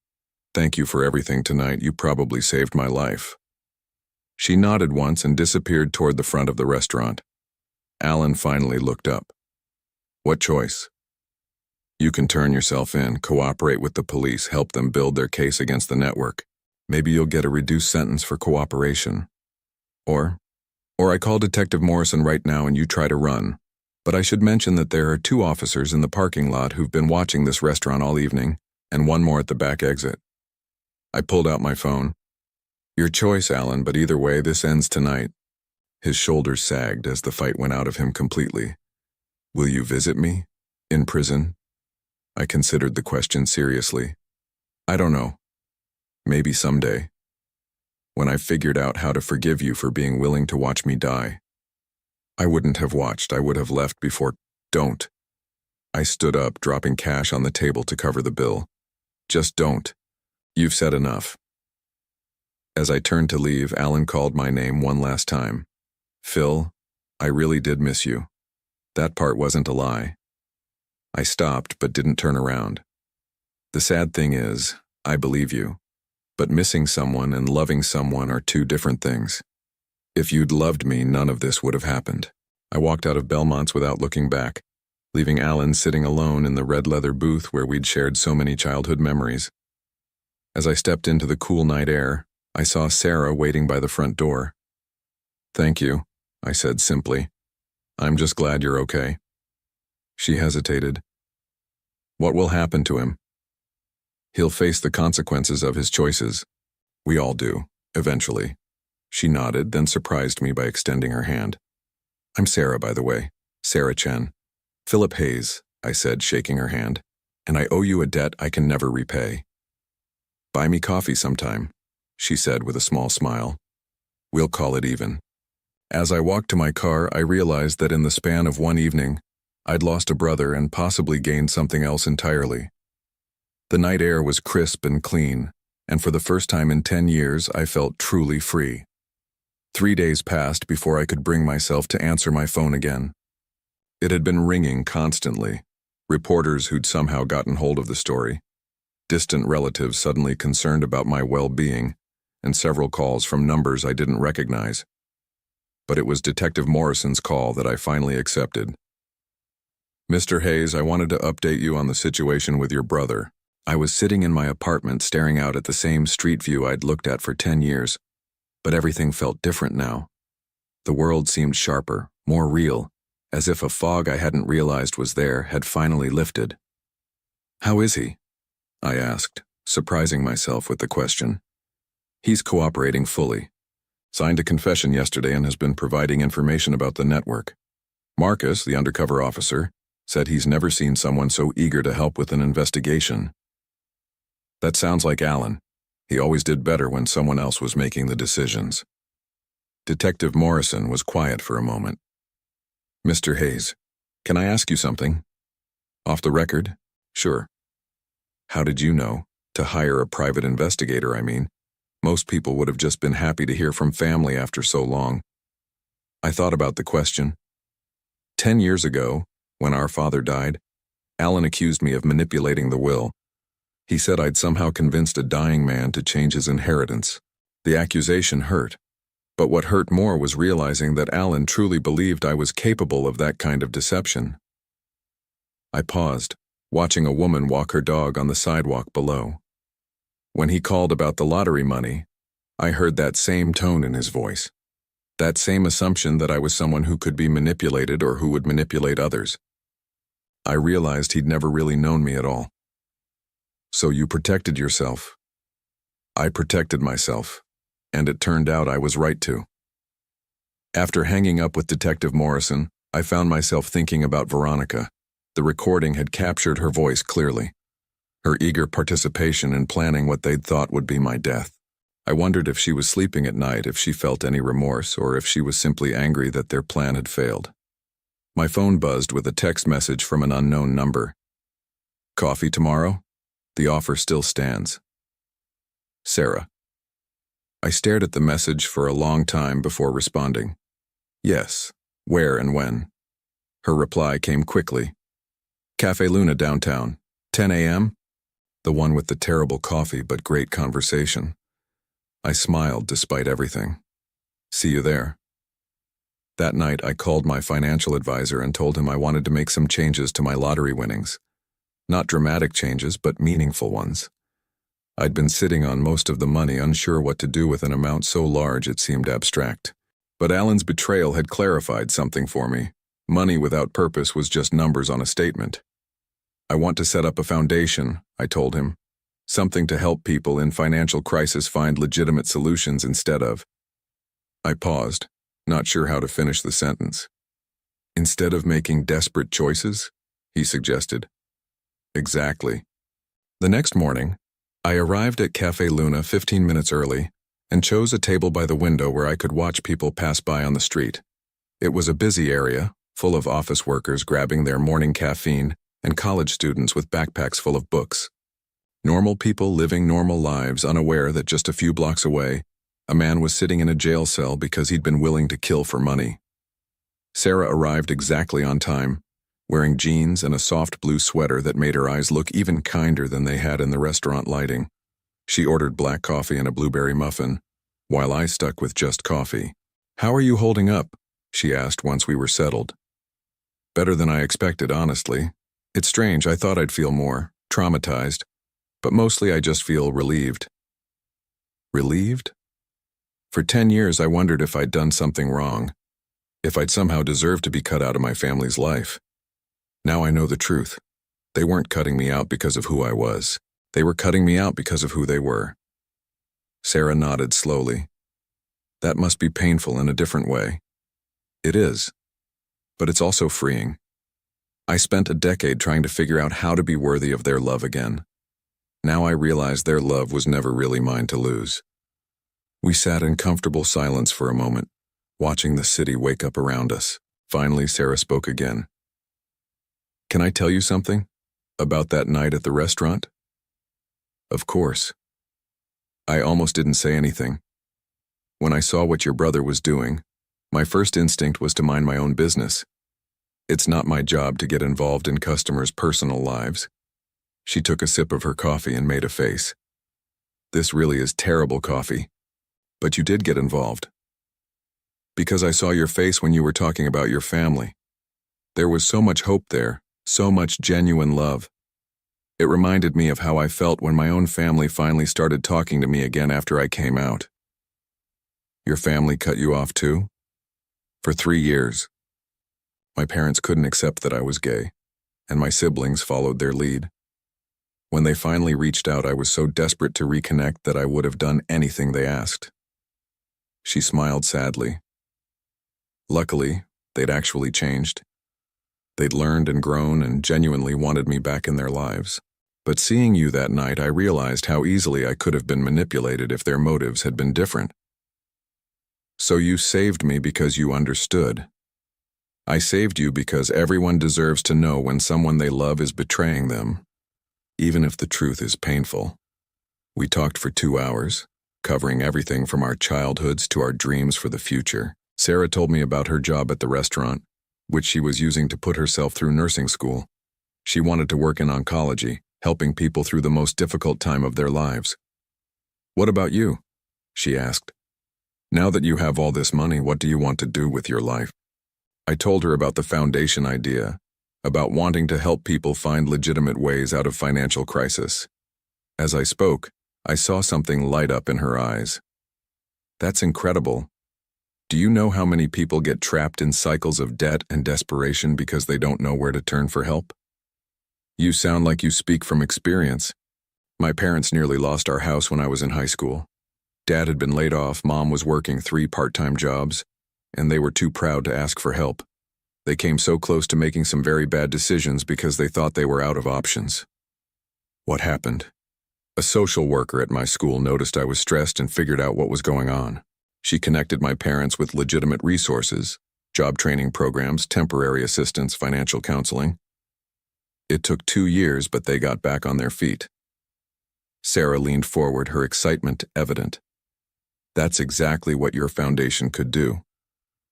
"Thank you for everything tonight. You probably saved my life." She nodded once and disappeared toward the front of the restaurant. Alan finally looked up. "What choice?" "You can turn yourself in, cooperate with the police, help them build their case against the network. Maybe you'll get a reduced sentence for cooperation. Or I call Detective Morrison right now and you try to run. But I should mention that there are 2 officers in the parking lot who've been watching this restaurant all evening, and 1 more at the back exit." I pulled out my phone. "Your choice, Alan, but either way, this ends tonight." His shoulders sagged as the fight went out of him completely. "Will you visit me? In prison?" I considered the question seriously. "I don't know. Maybe someday. When I figured out how to forgive you for being willing to watch me die." I wouldn't have watched. I would have left before. "Don't." I stood up, dropping cash on the table to cover the bill. "Just don't. You've said enough." As I turned to leave, Alan called my name one last time. "Phil, I really did miss you." That part wasn't a lie. I stopped but didn't turn around. The sad thing is, I believe you. But missing someone and loving someone are 2 different things. If you'd loved me, none of this would have happened. I walked out of Belmont's without looking back, leaving Alan sitting alone in the red leather booth where we'd shared so many childhood memories. As I stepped into the cool night air, I saw Sarah waiting by the front door. "Thank you," I said simply. "I'm just glad you're okay." She hesitated. "What will happen to him?" "He'll face the consequences of his choices. We all do, eventually." She nodded, then surprised me by extending her hand. "I'm Sarah, by the way. Sarah Chen." "Philip Hayes," I said, shaking her hand. "And I owe you a debt I can never repay. Buy me coffee sometime." she said with a small smile. We'll call it even. As I walked to my car, I realized that in the span of one evening, I'd lost a brother and possibly gained something else entirely. The night air was crisp and clean, and for the first time in 10 years, I felt truly free. 3 days passed before I could bring myself to answer my phone again. It had been ringing constantly. Reporters who'd somehow gotten hold of the story, distant relatives suddenly concerned about my well-being, and several calls from numbers I didn't recognize. But it was Detective Morrison's call that I finally accepted. Mr. Hayes, I wanted to update you on the situation with your brother. I was sitting in my apartment staring out at the same street view I'd looked at for 10 years, but everything felt different now. The world seemed sharper, more real, as if a fog I hadn't realized was there had finally lifted. How is he? I asked, surprising myself with the question. He's cooperating fully. Signed a confession yesterday and has been providing information about the network. Marcus, the undercover officer, said he's never seen someone so eager to help with an investigation. That sounds like Alan. He always did better when someone else was making the decisions. Detective Morrison was quiet for a moment. Mr. Hayes, can I ask you something? Off the record? Sure. How did you know? To hire a private investigator, I mean. Most people would have just been happy to hear from family after so long. I thought about the question. 10 years ago, when our father died, Alan accused me of manipulating the will. He said I'd somehow convinced a dying man to change his inheritance. The accusation hurt, but what hurt more was realizing that Alan truly believed I was capable of that kind of deception. I paused, watching a woman walk her dog on the sidewalk below. When he called about the lottery money, I heard that same tone in his voice. That same assumption that I was someone who could be manipulated or who would manipulate others. I realized he'd never really known me at all. So you protected yourself. I protected myself, and it turned out I was right to. After hanging up with Detective Morrison, I found myself thinking about Veronica. The recording had captured her voice clearly. Her eager participation in planning what they'd thought would be my death. I wondered if she was sleeping at night, if she felt any remorse, or if she was simply angry that their plan had failed. My phone buzzed with a text message from an unknown number. Coffee tomorrow? The offer still stands. Sarah. I stared at the message for a long time before responding. Yes. Where and when? Her reply came quickly. Cafe Luna downtown. 10 a.m.? The one with the terrible coffee but great conversation. I smiled despite everything. See you there. That night, I called my financial advisor and told him I wanted to make some changes to my lottery winnings. Not dramatic changes, but meaningful ones. I'd been sitting on most of the money, unsure what to do with an amount so large it seemed abstract. But Alan's betrayal had clarified something for me. Money without purpose was just numbers on a statement. I want to set up a foundation, I told him. Something to help people in financial crisis find legitimate solutions instead of. I paused, not sure how to finish the sentence. Instead of making desperate choices, he suggested. Exactly. The next morning, I arrived at Cafe Luna 15 minutes early and chose a table by the window where I could watch people pass by on the street. It was a busy area, full of office workers grabbing their morning caffeine and college students with backpacks full of books. Normal people living normal lives, unaware that just a few blocks away, a man was sitting in a jail cell because he'd been willing to kill for money. Sarah arrived exactly on time, wearing jeans and a soft blue sweater that made her eyes look even kinder than they had in the restaurant lighting. She ordered black coffee and a blueberry muffin, while I stuck with just coffee. How are you holding up? She asked once we were settled. Better than I expected, honestly. It's strange, I thought I'd feel more traumatized, but mostly I just feel relieved. Relieved? For 10 years I wondered if I'd done something wrong, if I'd somehow deserved to be cut out of my family's life. Now I know the truth. They weren't cutting me out because of who I was. They were cutting me out because of who they were. Sarah nodded slowly. That must be painful in a different way. It is. But it's also freeing. I spent a decade trying to figure out how to be worthy of their love again. Now I realize their love was never really mine to lose. We sat in comfortable silence for a moment, watching the city wake up around us. Finally, Sarah spoke again. Can I tell you something? About that night at the restaurant? Of course. I almost didn't say anything. When I saw what your brother was doing, my first instinct was to mind my own business. It's not my job to get involved in customers' personal lives. She took a sip of her coffee and made a face. This really is terrible coffee. But you did get involved. Because I saw your face when you were talking about your family. There was so much hope there, so much genuine love. It reminded me of how I felt when my own family finally started talking to me again after I came out. Your family cut you off too? For 3 years. My parents couldn't accept that I was gay, and my siblings followed their lead. When they finally reached out, I was so desperate to reconnect that I would have done anything they asked. She smiled sadly. Luckily, they'd actually changed. They'd learned and grown and genuinely wanted me back in their lives. But seeing you that night, I realized how easily I could have been manipulated if their motives had been different. So you saved me because you understood. I saved you because everyone deserves to know when someone they love is betraying them, even if the truth is painful. We talked for 2 hours, covering everything from our childhoods to our dreams for the future. Sarah told me about her job at the restaurant, which she was using to put herself through nursing school. She wanted to work in oncology, helping people through the most difficult time of their lives. What about you? She asked. Now that you have all this money, what do you want to do with your life? I told her about the foundation idea, about wanting to help people find legitimate ways out of financial crisis. As I spoke, I saw something light up in her eyes. That's incredible. Do you know how many people get trapped in cycles of debt and desperation because they don't know where to turn for help? You sound like you speak from experience. My parents nearly lost our house when I was in high school. Dad had been laid off, Mom was working 3 part-time jobs, and they were too proud to ask for help. They came so close to making some very bad decisions because they thought they were out of options. What happened? A social worker at my school noticed I was stressed and figured out what was going on. She connected my parents with legitimate resources, job training programs, temporary assistance, financial counseling. It took 2 years, but they got back on their feet. Sarah leaned forward, her excitement evident. That's exactly what your foundation could do.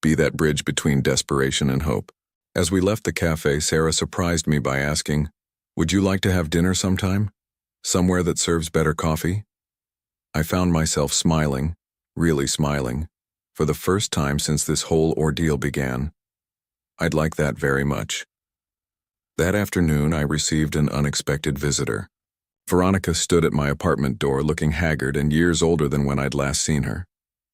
Be that bridge between desperation and hope. As we left the cafe, Sarah surprised me by asking, "Would you like to have dinner sometime? Somewhere that serves better coffee?" I found myself smiling, really smiling, for the first time since this whole ordeal began. I'd like that very much. That afternoon, I received an unexpected visitor. Veronica stood at my apartment door looking haggard and years older than when I'd last seen her.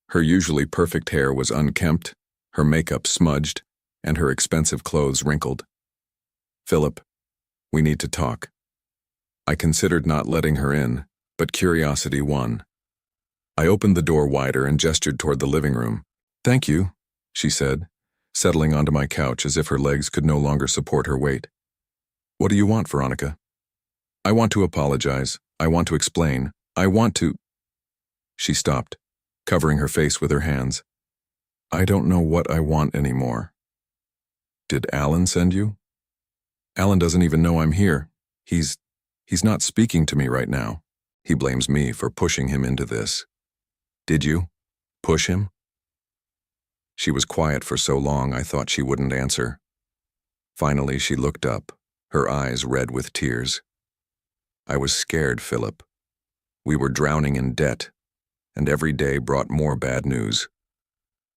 Her usually perfect hair was unkempt, her makeup smudged, and her expensive clothes wrinkled. "Philip, we need to talk." I considered not letting her in, but curiosity won. I opened the door wider and gestured toward the living room. "Thank you," she said, settling onto my couch as if her legs could no longer support her weight. "What do you want, Veronica?" "I want to apologize. I want to explain. I want to—" She stopped, covering her face with her hands. "I don't know what I want anymore." "Did Alan send you?" "Alan doesn't even know I'm here. He's not speaking to me right now. He blames me for pushing him into this." "Did you? Push him?" She was quiet for so long I thought she wouldn't answer. Finally, she looked up, her eyes red with tears. "I was scared, Philip. We were drowning in debt, and every day brought more bad news.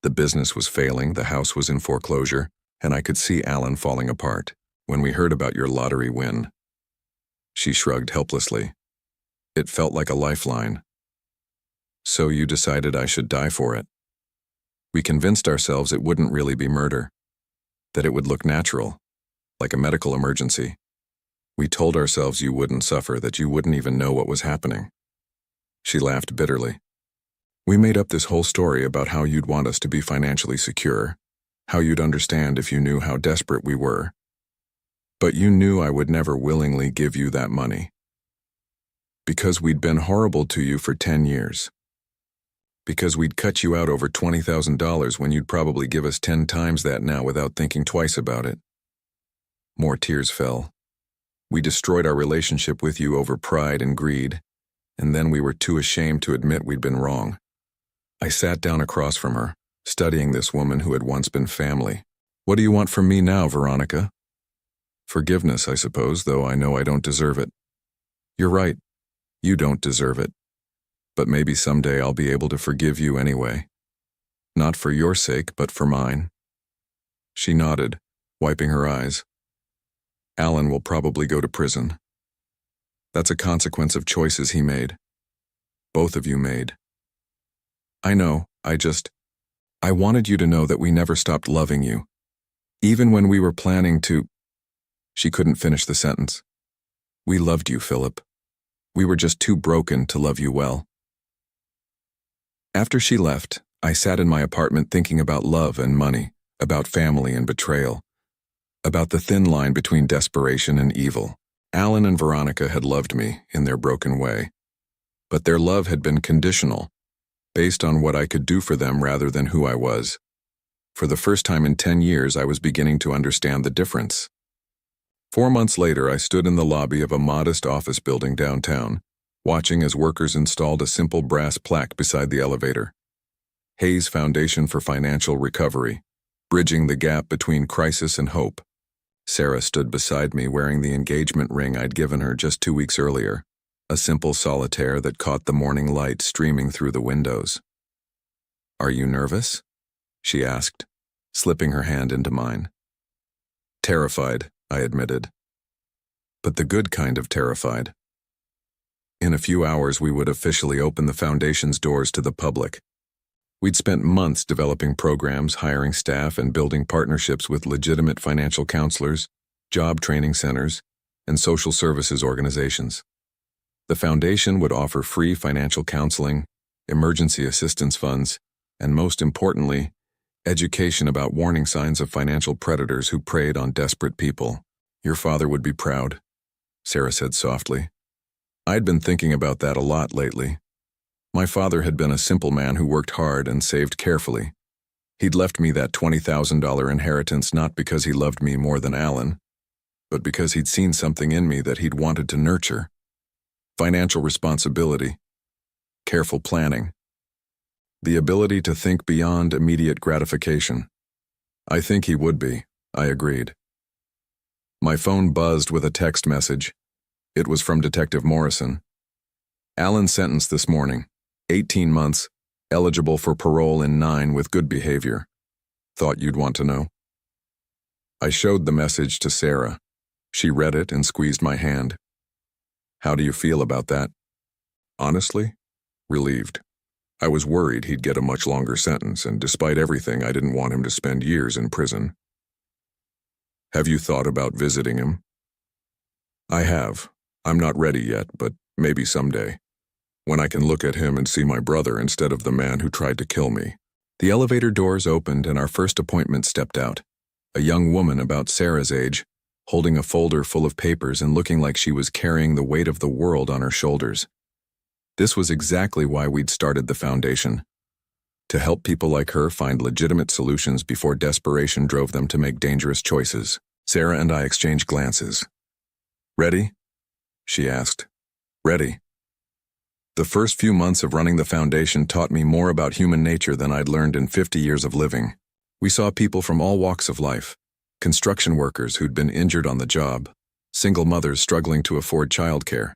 The business was failing, the house was in foreclosure, and I could see Alan falling apart when we heard about your lottery win." She shrugged helplessly. It felt like a lifeline. "So you decided I should die for it?" We convinced ourselves it wouldn't really be murder, that it would look natural, like a medical emergency. We told ourselves you wouldn't suffer, that you wouldn't even know what was happening. She laughed bitterly. "We made up this whole story about how you'd want us to be financially secure, how you'd understand if you knew how desperate we were. But you knew I would never willingly give you that money. Because we'd been horrible to you for 10 years. Because we'd cut you out over $20,000 when you'd probably give us 10 times that now without thinking twice about it. More tears fell. We destroyed our relationship with you over pride and greed, and then we were too ashamed to admit we'd been wrong. I sat down across from her, studying this woman who had once been family. What do you want from me now, Veronica? Forgiveness, I suppose, though I know I don't deserve it. You're right. You don't deserve it. But maybe someday I'll be able to forgive you anyway. Not for your sake, but for mine. She nodded, wiping her eyes. Alan will probably go to prison. That's a consequence of choices he made. Both of you made. I know, I wanted you to know that we never stopped loving you. Even when we were planning to... She couldn't finish the sentence. We loved you, Philip. We were just too broken to love you well. After she left, I sat in my apartment thinking about love and money, about family and betrayal, about the thin line between desperation and evil. Alan and Veronica had loved me in their broken way, but their love had been conditional, based on what I could do for them rather than who I was. For the first time in 10 years, I was beginning to understand the difference. 4 months later, I stood in the lobby of a modest office building downtown, watching as workers installed a simple brass plaque beside the elevator. Hayes Foundation for Financial Recovery, bridging the gap between crisis and hope. Sarah stood beside me wearing the engagement ring I'd given her just 2 weeks earlier, a simple solitaire that caught the morning light streaming through the windows. Are you nervous? She asked, slipping her hand into mine. Terrified, I admitted. But the good kind of terrified. In a few hours, we would officially open the foundation's doors to the public. We'd spent months developing programs, hiring staff, and building partnerships with legitimate financial counselors, job training centers, and social services organizations. The foundation would offer free financial counseling, emergency assistance funds, and most importantly, education about warning signs of financial predators who preyed on desperate people. Your father would be proud, Sarah said softly. I'd been thinking about that a lot lately. My father had been a simple man who worked hard and saved carefully. He'd left me that $20,000 inheritance not because he loved me more than Alan, but because he'd seen something in me that he'd wanted to nurture. Financial responsibility, careful planning, the ability to think beyond immediate gratification. I think he would be, I agreed. My phone buzzed with a text message. It was from Detective Morrison. Alan sentenced this morning, 18 months, eligible for parole in 9 with good behavior. Thought you'd want to know. I showed the message to Sarah. She read it and squeezed my hand. How do you feel about that? Honestly, relieved. I was worried he'd get a much longer sentence, and despite everything, I didn't want him to spend years in prison. Have you thought about visiting him? I have. I'm not ready yet, but maybe someday, when I can look at him and see my brother instead of the man who tried to kill me. The elevator doors opened and our first appointment stepped out, a young woman about Sarah's age, holding a folder full of papers and looking like she was carrying the weight of the world on her shoulders. This was exactly why we'd started the foundation, to help people like her find legitimate solutions before desperation drove them to make dangerous choices. Sarah and I exchanged glances. Ready? She asked. Ready. The first few months of running the foundation taught me more about human nature than I'd learned in 50 years of living. We saw people from all walks of life, construction workers who'd been injured on the job, single mothers struggling to afford childcare,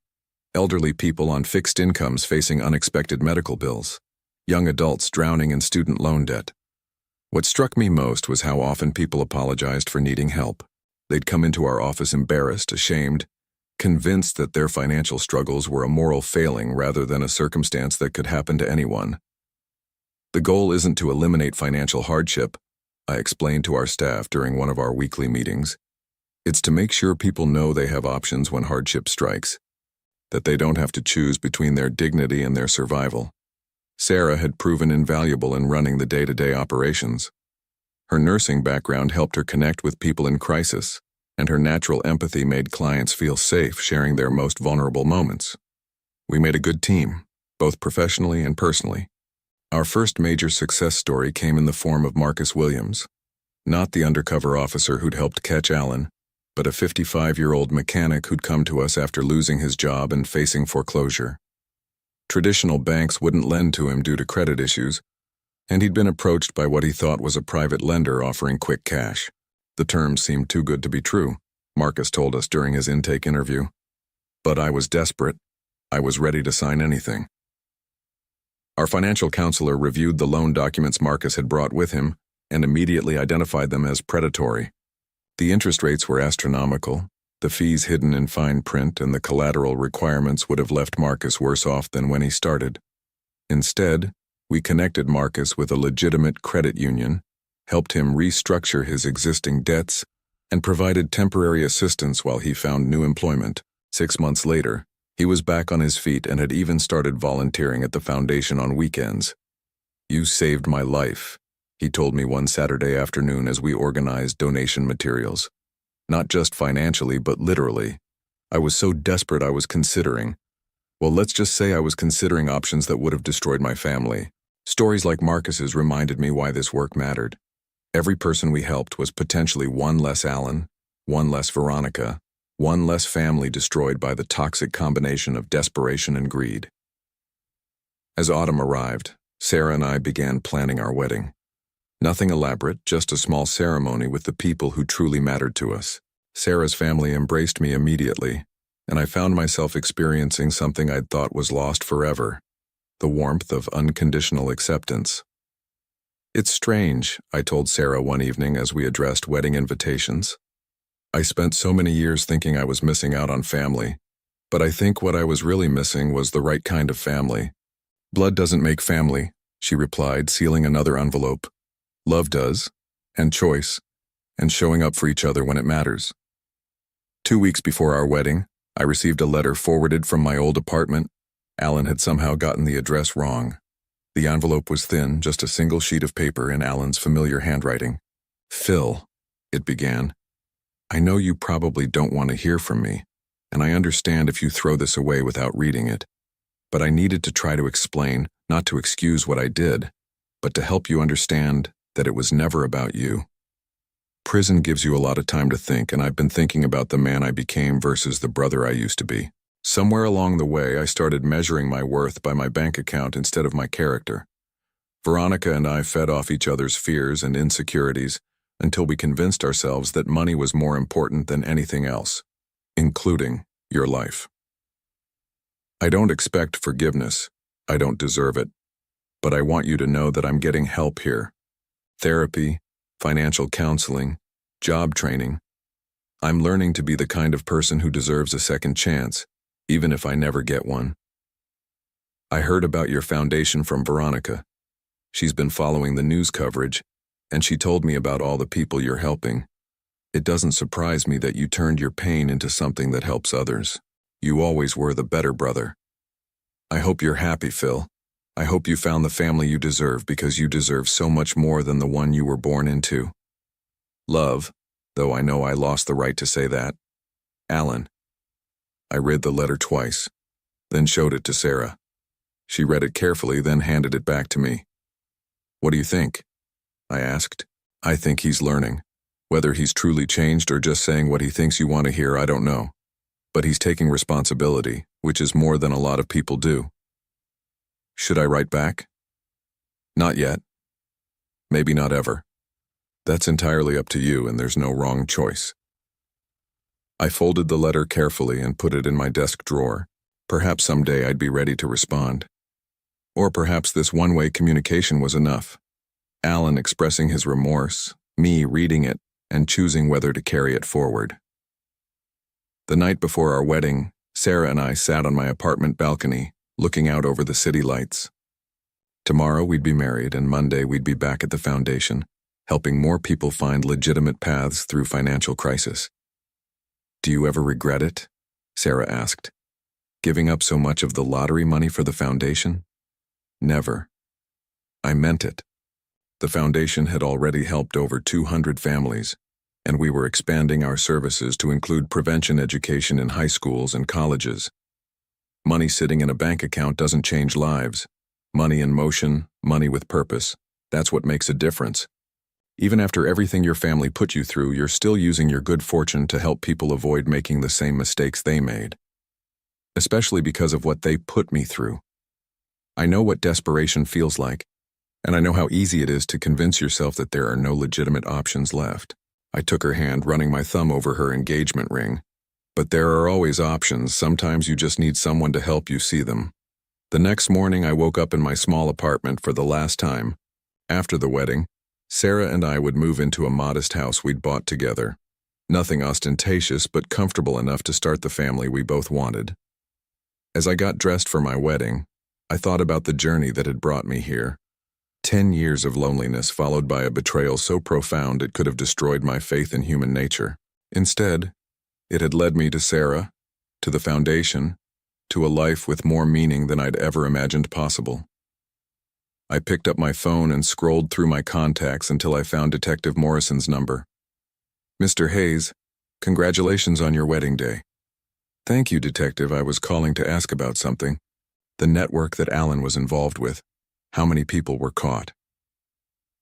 elderly people on fixed incomes facing unexpected medical bills, young adults drowning in student loan debt. What struck me most was how often people apologized for needing help. They'd come into our office embarrassed, ashamed, convinced that their financial struggles were a moral failing rather than a circumstance that could happen to anyone. The goal isn't to eliminate financial hardship, I explained to our staff during one of our weekly meetings. It's to make sure people know they have options when hardship strikes, that they don't have to choose between their dignity and their survival. Sarah had proven invaluable in running the day-to-day operations. Her nursing background helped her connect with people in crisis, and her natural empathy made clients feel safe sharing their most vulnerable moments. We made a good team, both professionally and personally. Our first major success story came in the form of Marcus Williams, not the undercover officer who'd helped catch Alan, but a 55-year-old mechanic who'd come to us after losing his job and facing foreclosure. Traditional banks wouldn't lend to him due to credit issues, and he'd been approached by what he thought was a private lender offering quick cash. The terms seemed too good to be true, Marcus told us during his intake interview. But I was desperate. I was ready to sign anything. Our financial counselor reviewed the loan documents Marcus had brought with him and immediately identified them as predatory. The interest rates were astronomical, the fees hidden in fine print, and the collateral requirements would have left Marcus worse off than when he started. Instead, we connected Marcus with a legitimate credit union, helped him restructure his existing debts, and provided temporary assistance while he found new employment. 6 months later, he was back on his feet and had even started volunteering at the foundation on weekends. "You saved my life," he told me one Saturday afternoon as we organized donation materials. Not just financially, but literally. I was so desperate I was considering, well, let's just say I was considering options that would have destroyed my family. Stories like Marcus's reminded me why this work mattered. Every person we helped was potentially one less Alan, one less Veronica, one less family destroyed by the toxic combination of desperation and greed. As autumn arrived, Sarah and I began planning our wedding. Nothing elaborate, just a small ceremony with the people who truly mattered to us. Sarah's family embraced me immediately, and I found myself experiencing something I'd thought was lost forever, the warmth of unconditional acceptance. "It's strange," I told Sarah one evening as we addressed wedding invitations. "I spent so many years thinking I was missing out on family, but I think what I was really missing was the right kind of family." "Blood doesn't make family," she replied, sealing another envelope. "Love does, and choice, and showing up for each other when it matters." 2 weeks before our wedding, I received a letter forwarded from my old apartment. Alan had somehow gotten the address wrong. The envelope was thin, just a single sheet of paper in Alan's familiar handwriting. "Phil," it began, "I know you probably don't want to hear from me, and I understand if you throw this away without reading it. But I needed to try to explain, not to excuse what I did, but to help you understand that it was never about you. Prison gives you a lot of time to think, and I've been thinking about the man I became versus the brother I used to be. Somewhere along the way, I started measuring my worth by my bank account instead of my character. Veronica and I fed off each other's fears and insecurities until we convinced ourselves that money was more important than anything else, including your life. I don't expect forgiveness. I don't deserve it. But I want you to know that I'm getting help here. Therapy, financial counseling, job training. I'm learning to be the kind of person who deserves a second chance, even if I never get one. I heard about your foundation from Veronica. She's been following the news coverage, and she told me about all the people you're helping. It doesn't surprise me that you turned your pain into something that helps others. You always were the better brother. I hope you're happy, Phil. I hope you found the family you deserve, because you deserve so much more than the one you were born into. Love, though I know I lost the right to say that. Alan." I read the letter twice, then showed it to Sarah. She read it carefully, then handed it back to me. "What do you think?" I asked. "I think he's learning. Whether he's truly changed or just saying what he thinks you want to hear, I don't know. But he's taking responsibility, which is more than a lot of people do." "Should I write back?" "Not yet. Maybe not ever. That's entirely up to you, and there's no wrong choice." I folded the letter carefully and put it in my desk drawer. Perhaps someday I'd be ready to respond. Or perhaps this one-way communication was enough. Alan expressing his remorse, me reading it, and choosing whether to carry it forward. The night before our wedding, Sarah and I sat on my apartment balcony, looking out over the city lights. Tomorrow we'd be married, and Monday we'd be back at the foundation, helping more people find legitimate paths through financial crisis. "Do you ever regret it?" Sarah asked. "Giving up so much of the lottery money for the foundation?" "Never." I meant it. The foundation had already helped over 200 families, and we were expanding our services to include prevention education in high schools and colleges. Money sitting in a bank account doesn't change lives. Money in motion, money with purpose. That's what makes a difference. Even after everything your family put you through, you're still using your good fortune to help people avoid making the same mistakes they made. Especially because of what they put me through. I know what desperation feels like, and I know how easy it is to convince yourself that there are no legitimate options left. I took her hand, running my thumb over her engagement ring. But there are always options. Sometimes you just need someone to help you see them. The next morning, I woke up in my small apartment for the last time. After the wedding, Sarah and I would move into a modest house we'd bought together. Nothing ostentatious, but comfortable enough to start the family we both wanted. As I got dressed for my wedding, I thought about the journey that had brought me here. 10 years of loneliness followed by a betrayal so profound it could have destroyed my faith in human nature. Instead, it had led me to Sarah, to the foundation, to a life with more meaning than I'd ever imagined possible. I picked up my phone and scrolled through my contacts until I found Detective Morrison's number. "Mr. Hayes, congratulations on your wedding day." "Thank you, Detective. I was calling to ask about something. The network that Alan was involved with. How many people were caught?"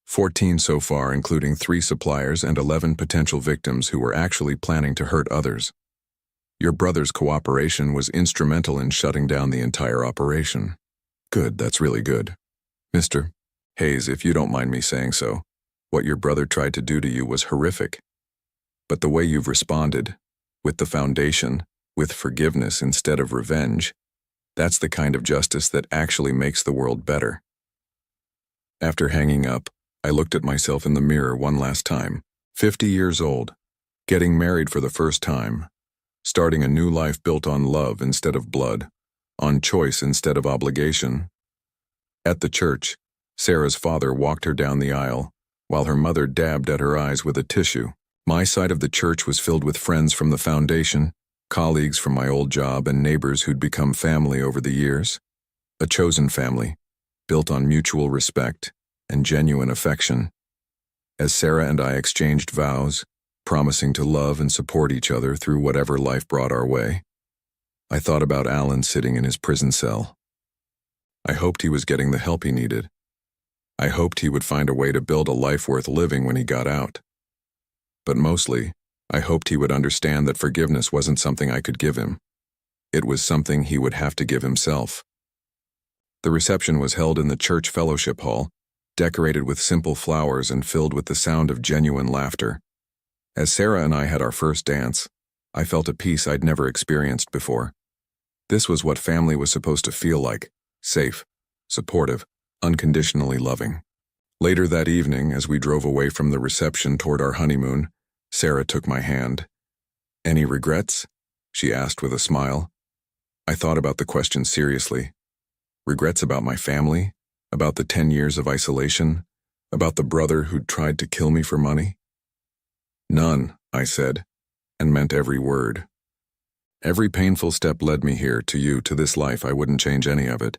14 so far, including 3 suppliers and 11 potential victims who were actually planning to hurt others. Your brother's cooperation was instrumental in shutting down the entire operation. Good, that's really good. Mr. Hayes, if you don't mind me saying so, what your brother tried to do to you was horrific. But the way you've responded, with the foundation, with forgiveness instead of revenge, that's the kind of justice that actually makes the world better. After hanging up, I looked at myself in the mirror one last time. 50 years old, getting married for the first time, starting a new life built on love instead of blood, on choice instead of obligation. At the church, Sarah's father walked her down the aisle, while her mother dabbed at her eyes with a tissue. My side of the church was filled with friends from the foundation, colleagues from my old job, and neighbors who'd become family over the years. A chosen family, built on mutual respect and genuine affection. As Sarah and I exchanged vows, promising to love and support each other through whatever life brought our way, I thought about Alan sitting in his prison cell. I hoped he was getting the help he needed. I hoped he would find a way to build a life worth living when he got out. But mostly, I hoped he would understand that forgiveness wasn't something I could give him. It was something he would have to give himself. The reception was held in the church fellowship hall, decorated with simple flowers and filled with the sound of genuine laughter. As Sarah and I had our first dance, I felt a peace I'd never experienced before. This was what family was supposed to feel like: safe, supportive, unconditionally loving. Later that evening, as we drove away from the reception toward our honeymoon, Sarah took my hand. "Any regrets?" she asked with a smile. I thought about the question seriously. Regrets about my family? About the 10 years of isolation? About the brother who'd tried to kill me for money? "None," I said, and meant every word. Every painful step led me here, to you, to this life. I wouldn't change any of it.